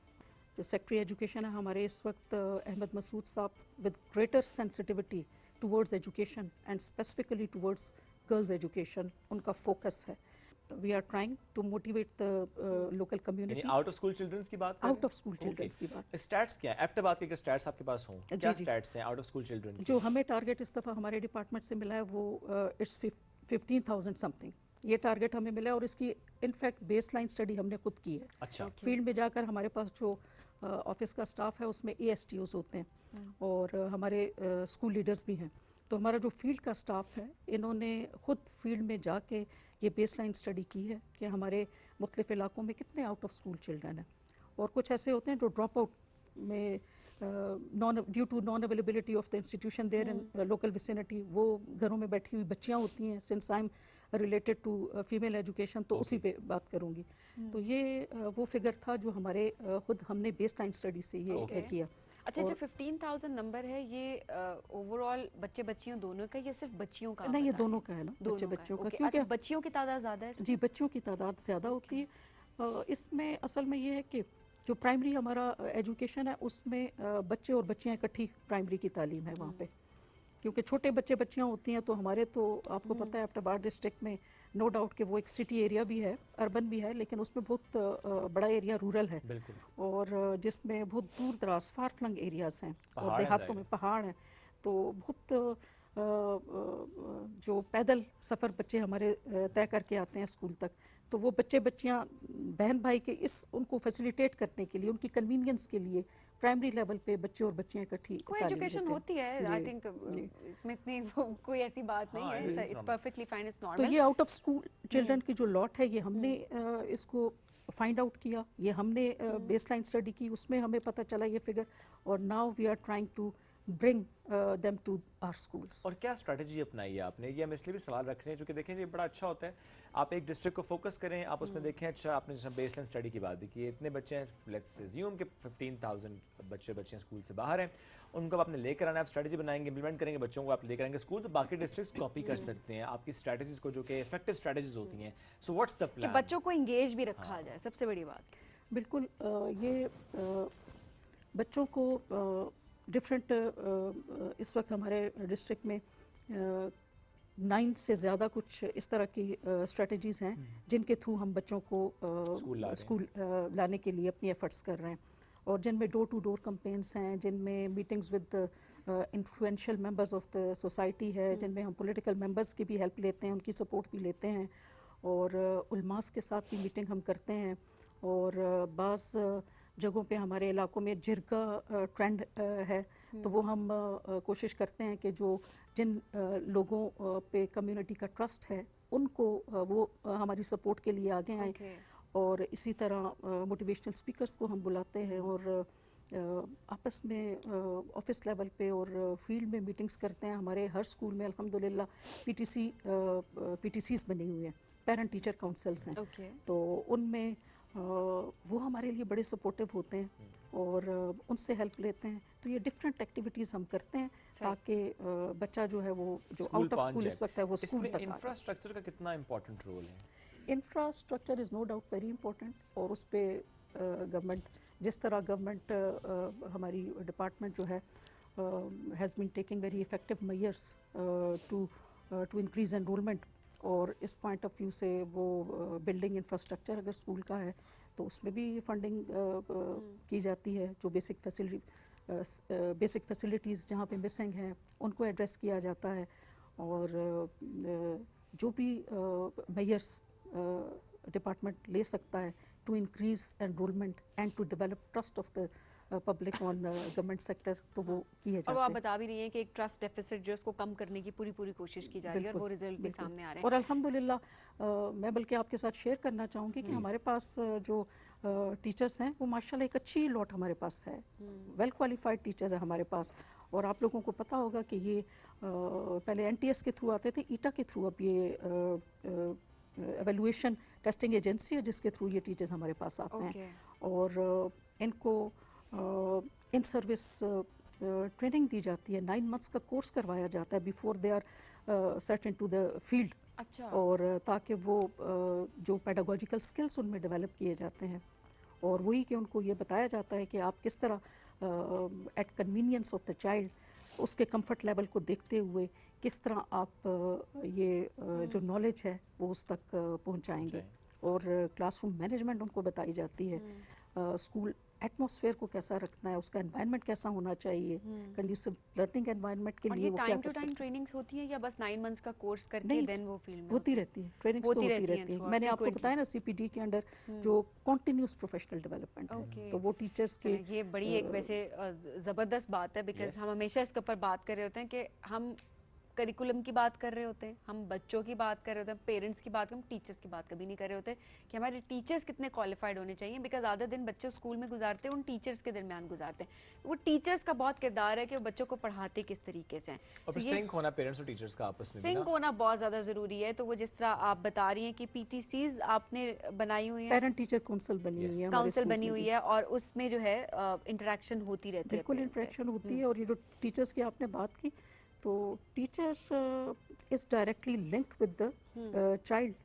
जो सेक्रेटरी एजुकेशन है हमारे इस वक्त अहमद मसूद साहब, with greater sensitivity towards education and specifically towards girls education, उनका फोकस है। We are trying to motivate the local community. Out of school childrens की बात, आउट ऑफ स्कूल चिल्ड्रंस की बात। स्टैट्स क्या है, एक्ट बात की स्टैट्स आपके पास हों, क्या स्टैट्स हैं आउट ऑफ स्कूल चिल्ड्रन? जो हमें टारगेट इस दफ़ा हमारे डिपार्टमेंट से मिला है वो इट्स 15,000 समथिंग, ये टारगेट हमें मिला है, और इसकी इनफैक्ट बेस लाइन स्टडी हमने खुद की है। अच्छा। फील्ड में जाकर हमारे पास जो ऑफिस का स्टाफ है उसमें ASTOs होते हैं और हमारे स्कूल लीडर्स भी हैं, तो हमारा जो फील्ड का स्टाफ है इन्होंने खुद फील्ड में जाके ये बेस लाइन स्टडी की है कि हमारे मुख्तलिफ इलाकों में कितने आउट ऑफ स्कूल चिल्ड्रन हैं, और कुछ ऐसे होते हैं जो ड्रॉप आउट में due to non availability of the institution there in local vicinity, वो घरों में बैठी हुई बच्चियाँ होती हैं। Since I am related to female education तो उसी पे बात करूँगी। तो ये वो फिगर था जो हमारे खुद हमने बेस लाइन स्टडी से ये किया। अच्छा, जो 15,000 नंबर है ये ओवरऑल बच्चे बच्चियों दोनों का, ये सिर्फ बच्चियों का? नहीं, ये दोनों का है ना, बच्चों का, क्योंकि बच्चियों की तादाद ज़्यादा है। जी, बच्चों की तादाद ज़्यादा होती है। इसमें असल में ये है कि जो प्राइमरी हमारा एजुकेशन है उसमें बच्चे और बच्चियाँ इकट्ठी प्राइमरी की तालीम है वहाँ पे, क्योंकि छोटे बच्चे बच्चियाँ होती हैं। तो हमारे तो आपको पता है एबटाबाद डिस्ट्रिक्ट में नो डाउट कि वो एक सिटी एरिया भी है, अर्बन भी है, लेकिन उसमें बहुत बड़ा एरिया रूरल है, और जिसमें बहुत दूर दराज फार फ्लंग एरियाज़ हैं और देहातों में पहाड़ हैं। तो बहुत जो पैदल सफ़र बच्चे हमारे तय करके आते हैं स्कूल तक, तो वो बच्चे बच्चियाँ बहन भाई के उनको फैसिलिटेट करने के लिए, उनकी कन्वीनियंस के लिए प्राइमरी लेवल पे बच्चे और बच्चियाँ इकट्ठी कोई एजुकेशन होती है। आई थिंक इसमें इतनी कोई ऐसी बात नहीं है, it's perfectly fine, it's normal. तो ये आउट ऑफ स्कूल चिल्ड्रन की जो लॉट है ये हमने इसको फाइंड आउट किया, ये हमने बेसलाइन स्टडी की, उसमें हमें पता चला ये फिगर, और now we are trying to bring them to our schools. और क्या स्ट्रेटजी अपनाई है आपने? ये हम इसलिए भी सवाल रख रहे हैं, जो कि देखें ये बड़ा अच्छा होता है, आप एक डिस्ट्रिक्ट को फोकस करें, आप उसमें देखें, अच्छा आपने जैसे बेसलाइन स्टडी की बात भी की, इतने बच्चे हैं, लेट्स अज्यूम कि 15,000 बच्चे स्कूल से बाहर हैं, उनको आपने लेकर आना, आप स्ट्रेटजी बनाएंगे, इंप्लीमेंट करेंगे, बच्चों को आप लेकर आएंगे स्कूल, तो बाकी डिस्ट्रिक्ट्स कॉपी कर सकते हैं आपकी स्ट्रेटजीज को, जो कि इफेक्टिव स्ट्रेटजीज होती हैं। So what's the plan? बच्चों को इंगेज भी रखा जाए, सबसे बड़ी बात। बिल्कुल, ये बच्चों को डिफरेंट इस वक्त हमारे डिस्ट्रिक्ट में 9 से ज़्यादा कुछ इस तरह की स्ट्रेटजीज़ हैं जिनके थ्रू हम बच्चों को स्कूल लाने के लिए अपनी एफर्ट्स कर रहे हैं, और जिनमें डोर टू डोर कैंपेन्स हैं, जिनमें meetings with influential members of the society है, जिनमें हम पॉलिटिकल मेंबर्स की भी हेल्प लेते हैं, उनकी सपोर्ट भी लेते हैं, और उलमास के साथ भी मीटिंग हम करते हैं, और बाज़ जगहों पे हमारे इलाकों में जिरगा ट्रेंड है, तो वो हम कोशिश करते हैं कि जिन लोगों पे कम्युनिटी का ट्रस्ट है उनको वो हमारी सपोर्ट के लिए आगे आएँ, और इसी तरह मोटिवेशनल स्पीकर्स को हम बुलाते हैं, और आपस में ऑफिस लेवल पे और फील्ड में मीटिंग्स करते हैं। हमारे हर स्कूल में अल्हम्दुलिल्लाह पीटीसीज बनी हुई हैं, पेरेंट टीचर काउंसिल्स हैं। तो उनमें वो हमारे लिए बड़े सपोर्टिव होते हैं और उनसे हेल्प लेते हैं। तो ये डिफरेंट एक्टिविटीज़ हम करते हैं ताकि बच्चा जो है वो जो आउट ऑफ स्कूल इस वक्त है वो स्कूल तक आ जाए। इंफ्रास्ट्रक्चर का कितना इंपॉर्टेंट रोल है? Infrastructure is no doubt very important, और उस पर गवर्नमेंट, जिस तरह गवर्नमेंट हमारी डिपार्टमेंट जो है has been taking very effective measures to increase enrollment, और इस पॉइंट ऑफ व्यू से वो बिल्डिंग इंफ्रास्ट्रक्चर अगर स्कूल का है तो उसमें भी फंडिंग की जाती है। जो बेसिक फैसिलिटीज़ जहाँ पे मिसिंग हैं उनको एड्रेस किया जाता है, और जो भी मेजर्स डिपार्टमेंट ले सकता है to increase enrollment and to develop trust of the public on government sector, तो वो किए जाते हैं। और आप बता भी रही हैं कि एक ट्रस्ट डेफिसिट जो है उसको कम करने की पूरी कोशिश की जा रही है, और वो रिजल्ट भी सामने आ रहे हैं। और अल्हम्दुलिल्लाह मैं बल्कि आपके साथ शेयर करना चाहूँगी कि हमारे पास जो टीचर्स हैं वो माशाल्लाह एक अच्छी लॉट हमारे पास है, वेल क्वालिफाइड टीचर्स है हमारे पास। और आप लोगों को पता होगा कि ये पहले एनटीएस के थ्रू आते थे, ईटा के थ्रू अब ये एवेलुएशन टेस्टिंग एजेंसी है जिसके थ्रू ये टीचर्स हमारे पास आते हैं, और इनको इन सर्विस ट्रेनिंग दी जाती है। 9 months का कोर्स करवाया जाता है before they are set into the field, और ताकि वो जो पेडागोजिकल स्किल्स उनमें डेवलप किए जाते हैं, और वही कि उनको ये बताया जाता है कि आप किस तरह at convenience of the child, उसके कंफर्ट लेवल को देखते हुए किस तरह आप ये जो नॉलेज है वो उस तक पहुंचाएंगे। और क्लासरूम मैनेजमेंट उनको बताई जाती है, स्कूल एटमॉस्फेयर को कैसा रखना है, उसका एनवायरनमेंट कैसा होना चाहिए, कंडीसिव लर्निंग एनवायरनमेंट के लिए वो क्या टाइम टू टाइम ट्रेनिंग्स होती है या बस 9 months का कोर्स करके देन वो फील्ड में होती रहती है? ट्रेनिंग्स तो होती रहती है। मैंने आपको बताया ना सीपीडी के अंडर जो कॉन्टिन्यूस प्रोफेशनल डेवलपमेंट है, तो वो टीचर्स के ये बड़ी एक वैसे ज़बरदस्त बात है, बिकॉज हम हमेशा इसके ऊपर बात कर रहे होते हैं कि हम करिकुलम की बात कर रहे होते हैं, हम बच्चों की बात कर रहे होते हैं, पेरेंट्स की बात, हम टीचर्स की बात कभी नहीं कर रहे होते कि हमारे टीचर्स कितने क्वालिफाइड होने चाहिए, बिकॉज आधा दिन बच्चे स्कूल में गुजारते हैं, उन टीचर्स के दरमियान गुजारते हैं। वो टीचर्स का बहुत किरदार है कि वो बच्चों को पढ़ाते किस तरीके से हैं। और फिर सिंक होना पेरेंट्स और टीचर्स का आपस में सिंक होना बहुत ज़्यादा ज़रूरी है। तो वो जिस तरह आप बता रही हैं कि पीटीसीज आपने बनाई हुई है, पेरेंट टीचर काउंसिल बनी हुई है, काउंसिल बनी हुई है, और उसमें जो है इंटरेक्शन होती रहती है, बिल्कुल इंटरेक्शन होती है। और ये जो टीचर्स की आपने बात की, तो teachers is directly linked with the child,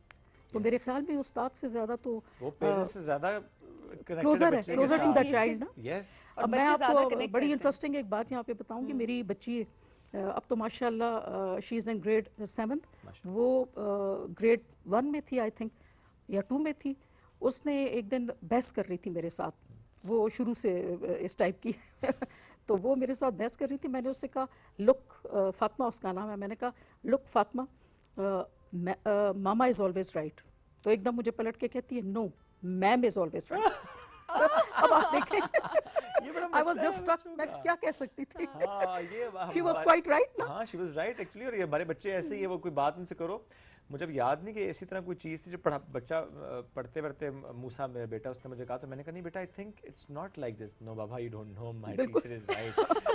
तो मेरे ख्याल में उस्ताद से ज़्यादा तो वो पेरेंट्स से ज़्यादा क्लोजर है, क्लोजर टू द चाइल्ड ना। यस। और मैं आपको बड़ी इंटरेस्टिंग एक बात यहाँ पे बताऊंगी। मेरी बच्ची अब तो माशाल्लाह she is in grade 7th, वो ग्रेड 1 में थी आई थिंक या 2 में थी। उसने एक दिन बहस कर रही थी मेरे साथ, वो शुरू से इस टाइप की तो वो मेरे साथ बहस कर रही थी। मैंने उससे कहा लुक फातिमा, उसका नाम है, मैंने कहा look Fatima, mama is always right. तो एकदम मुझे पलट के कहती है no, ma'am is always right. अब आप देखें, आई वाज जस्ट स्टक, मैं क्या कह सकती थी। शी वाज क्वाइट राइट ना। हाँ, शी वाज राइट एक्चुअली। और ये हमारे बच्चे ऐसे ही है, वो कोई बात उनसे करो, मुझे अब याद नहीं कि इसी तरह कोई चीज़ थी जो बच्चा पढ़ते पढ़ते, मूसा मेरा बेटा, उसने मुझे कहा, तो मैंने कहा नहीं बेटा, I think it's not like this, no बाबा you don't know, my teacher is right.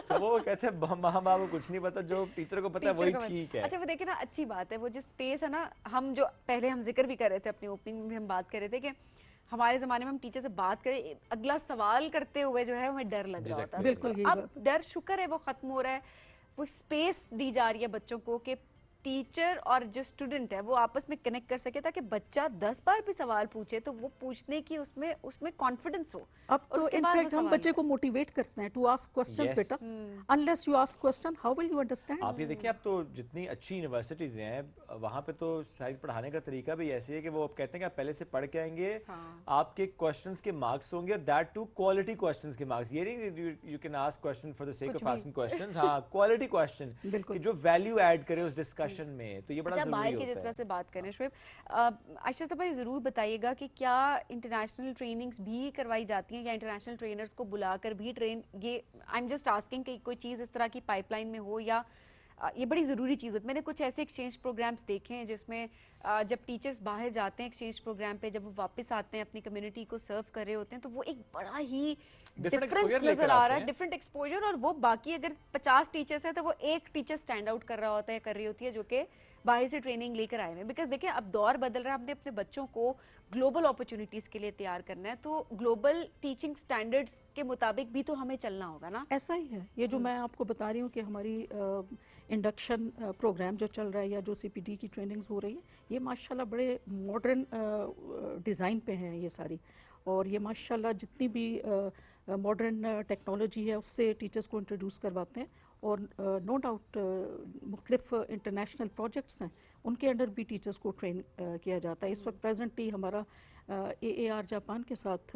तो वो कहते हैं माँ बाप को कुछ नहीं पता, जो टीचर को पता है वही ठीक है। अच्छा, वो देखिए ना, अच्छी बात है वो जो स्पेस है ना, हम जो पहले हम जिक्र भी कर रहे थे अपनी ओपनिंग में भी हम बात कर रहे थे कि हमारे ज़माने में हम टीचर से बात करें, अगला सवाल करते हुए जो है हमें डर लग रहा होता है। बिल्कुल, अब डर शुक्र है वो ख़त्म हो रहा है, वो स्पेस दी जा रही है बच्चों को कि टीचर और जो स्टूडेंट है वो आपस में कनेक्ट कर सके, ताकि बच्चा 10 बार भी सवाल पूछे तो वो पूछने की उसमें कॉन्फिडेंस हो। अब तो इनफैक्ट हम बच्चे को मोटिवेट करते हैं टू आस्क क्वेश्चंस। बेटा, unless you ask question how will you understand. आप ये देखिए, अब तो जितनी अच्छी यूनिवर्सिटीज हैं वहाँ पे तो शायद पढ़ाने का तरीका भी ऐसे है कि वो अब कहते हैं कि आप पहले से पढ़ के आएंगे, आपके क्वेश्चंस के मार्क्स होंगे, और दैट टू क्वालिटी क्वेश्चंस के मार्क्स। ये नहीं you can ask question for the sake of asking questions, हाँ, क्वालिटी क्वेश्चन कि जो वैल्यू ऐड करे उस डिस्कशन में। तो ये बड़ा बाहर की जिस तरह से बात करें शोएब, आयशा भाई ज़रूर बताइएगा कि क्या इंटरनेशनल ट्रेनिंग्स भी करवाई जाती हैं या इंटरनेशनल ट्रेनर्स को बुलाकर भी ट्रेन, ये आई एम जस्ट आस्किंग कि कोई चीज़ इस तरह की पाइपलाइन में हो, या ये बड़ी ज़रूरी चीज़ होती है। मैंने कुछ ऐसे एक्सचेंज प्रोग्राम्स देखे हैं जिसमें जब टीचर्स बाहर जाते हैं एक्सचेंज प्रोग्राम पे, जब वो वापस आते हैं अपनी कम्युनिटी को सर्व कर रहे होते हैं, तो वो एक बड़ा ही डिफरेंस नजर आ रहा है, डिफरेंट एक्सपोजर। और वो बाकी अगर 50 टीचर्स हैं तो वो एक टीचर स्टैंड आउट कर रहा होता है, कर रही होती है, जो कि बाहर से ट्रेनिंग लेकर आए हुए हैं। बिकॉज देखिए अब दौर बदल रहा है, हमने अपने बच्चों को ग्लोबल अपॉर्चुनिटीज़ के लिए तैयार करना है, तो ग्लोबल टीचिंग स्टैंडर्ड्स के मुताबिक भी तो हमें चलना होगा ना। ऐसा ही है ये जो मैं आपको बता रही हूँ कि हमारी इंडक्शन प्रोग्राम जो चल रहा है या जो सीपीडी की ट्रेनिंग्स हो रही है, ये माशाल्लाह बड़े मॉडर्न डिज़ाइन पे हैं ये सारी। और ये माशाल्लाह जितनी भी मॉडर्न टेक्नोलॉजी है उससे टीचर्स को इंट्रोड्यूस करवाते हैं। और नो डाउट मुख्तलिफ इंटरनेशनल प्रोजेक्ट्स हैं उनके अंडर भी टीचर्स को ट्रेन किया जाता है। इस वक्त प्रेजेंटली हमारा AAR जापान के साथ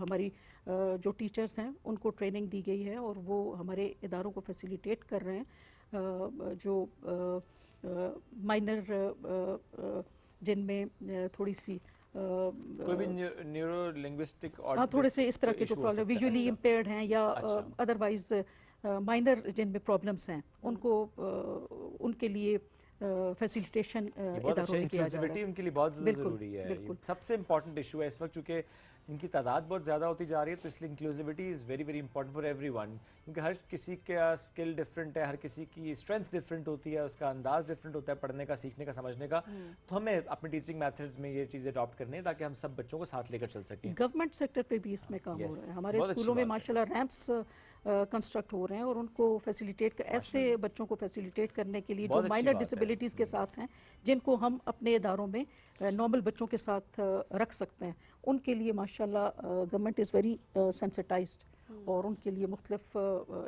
हमारी जो टीचर्स हैं उनको ट्रेनिंग दी गई है और वो हमारे इदारों को फैसिलिटेट कर रहे हैं जो माइनर जिनमें थोड़ी सी कोई भी न्यूरो लिंग्विस्टिक और थोड़े से इस तरह के जो प्रॉब्लम विजुअली इम्पेयर्ड हैं या अदरवाइज माइनर जिनमें प्रॉब्लम्स हैं उनको उनके लिए फैसिलिटेशन इदारों में किया जा रहा है। उनके लिए बहुत ज़्यादा ज़रूरी है। ये सबसे इम्पोर्टेंट इशू है इस वक्त, चूँकि इनकी तादाद बहुत ज़्यादा होती जा रही है, तो इसलिए inclusivity is very very important for everyone, क्योंकि हर किसी का स्किल डिफरेंट है, हर किसी की स्ट्रेंथ डिफरेंट होती है, उसका अंदाज डिफरेंट होता है पढ़ने का, सीखने का, समझने का। तो हमें अपनी टीचिंग मेथड्स में ये चीज़ें अडॉप्ट करनी है ताकि हम सब बच्चों को साथ लेकर चल सकें। गवर्नमेंट सेक्टर पे भी इसमें काम हो रहा है। हमारे स्कूलों में माशाल्लाह रैंप्स कंस्ट्रक्ट हो रहे हैं और उनको फैसिलिटेट ऐसे बच्चों को फैसिलिटेट करने के लिए जो माइनर डिसेबिलिटीज़ के साथ हैं, जिनको हम अपने इदारों में नॉर्मल बच्चों के साथ रख सकते हैं, उनके लिए माशाल्लाह गवर्नमेंट इज़ वेरी सेंसिटाइज्ड और उनके लिए मुख्तलिफ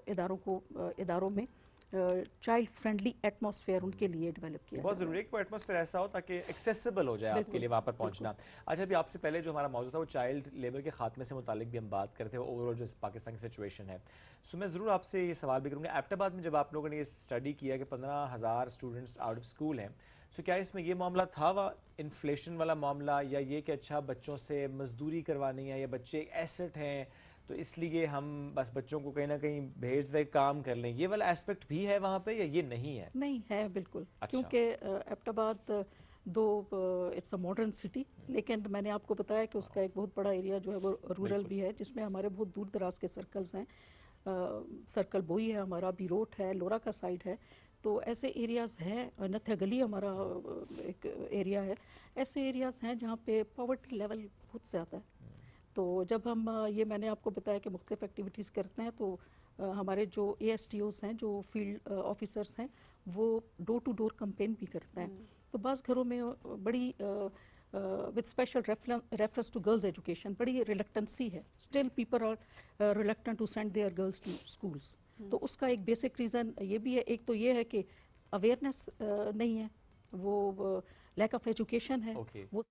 इदारों में चाइल्ड फ्रेंडली एटमॉस्फेयर उनके लिए डेवलप किया। बहुत ज़रूरी है कि वो एटमॉस्फेयर ऐसा हो ताकि एक्सेसिबल हो जाए आपके लिए वहाँ पर पहुँचना। अच्छा, अभी आपसे पहले जो हमारा मौजूद था वो चाइल्ड लेबर के खात्मे से मुतालिक भी हम बात करते हैं, ओवरऑल जो पाकिस्तान की सिचुएशन है। सो मैं ज़रूर आपसे ये सवाल भी करूँगा, एबटाबाद में जब आप लोगों ने ये स्टडी किया कि 15,000 स्टूडेंट्स आउट ऑफ स्कूल हैं, सो क्या इसमें ये मामला था इन्फ्लेशन वाला मामला, या ये कि अच्छा बच्चों से मजदूरी करवानी है या बच्चे एक एसेट हैं तो इसलिए हम बस बच्चों को कहीं ना कहीं भेज दे काम कर लें, ये वाला एस्पेक्ट भी है वहाँ पे या ये नहीं है? नहीं है बिल्कुल। अच्छा। क्योंकि एबटाबाद दो इट्स अ मॉडर्न सिटी, लेकिन मैंने आपको बताया कि उसका एक बहुत बड़ा एरिया जो है वो रूरल भी है, जिसमें हमारे बहुत दूर दराज के सर्कल्स हैं। सर्कल बोई है हमारा, बीरोट है, लोरा का साइड है, तो ऐसे एरियाज़ हैं। नथ्या गली हमारा एक एरिया है। ऐसे एरियाज़ हैं जहाँ पे पॉवर्टी लेवल बहुत ज़्यादा है। तो जब हम ये मैंने आपको बताया कि मुख्तलिफ एक्टिविटीज़ करते हैं, तो हमारे जो ASTOs हैं, जो फील्ड ऑफिसर्स हैं, वो डोर टू डोर कैंपेन भी करते हैं। तो बाज़ घरों में बड़ी with special reference to girls education बड़ी रिलक्टेंसी है, still people are reluctant to send their girls to schools. तो उसका एक बेसिक रीज़न ये भी है, एक तो ये है कि अवेयरनेस नहीं है, वो लैक ऑफ एजुकेशन है, वो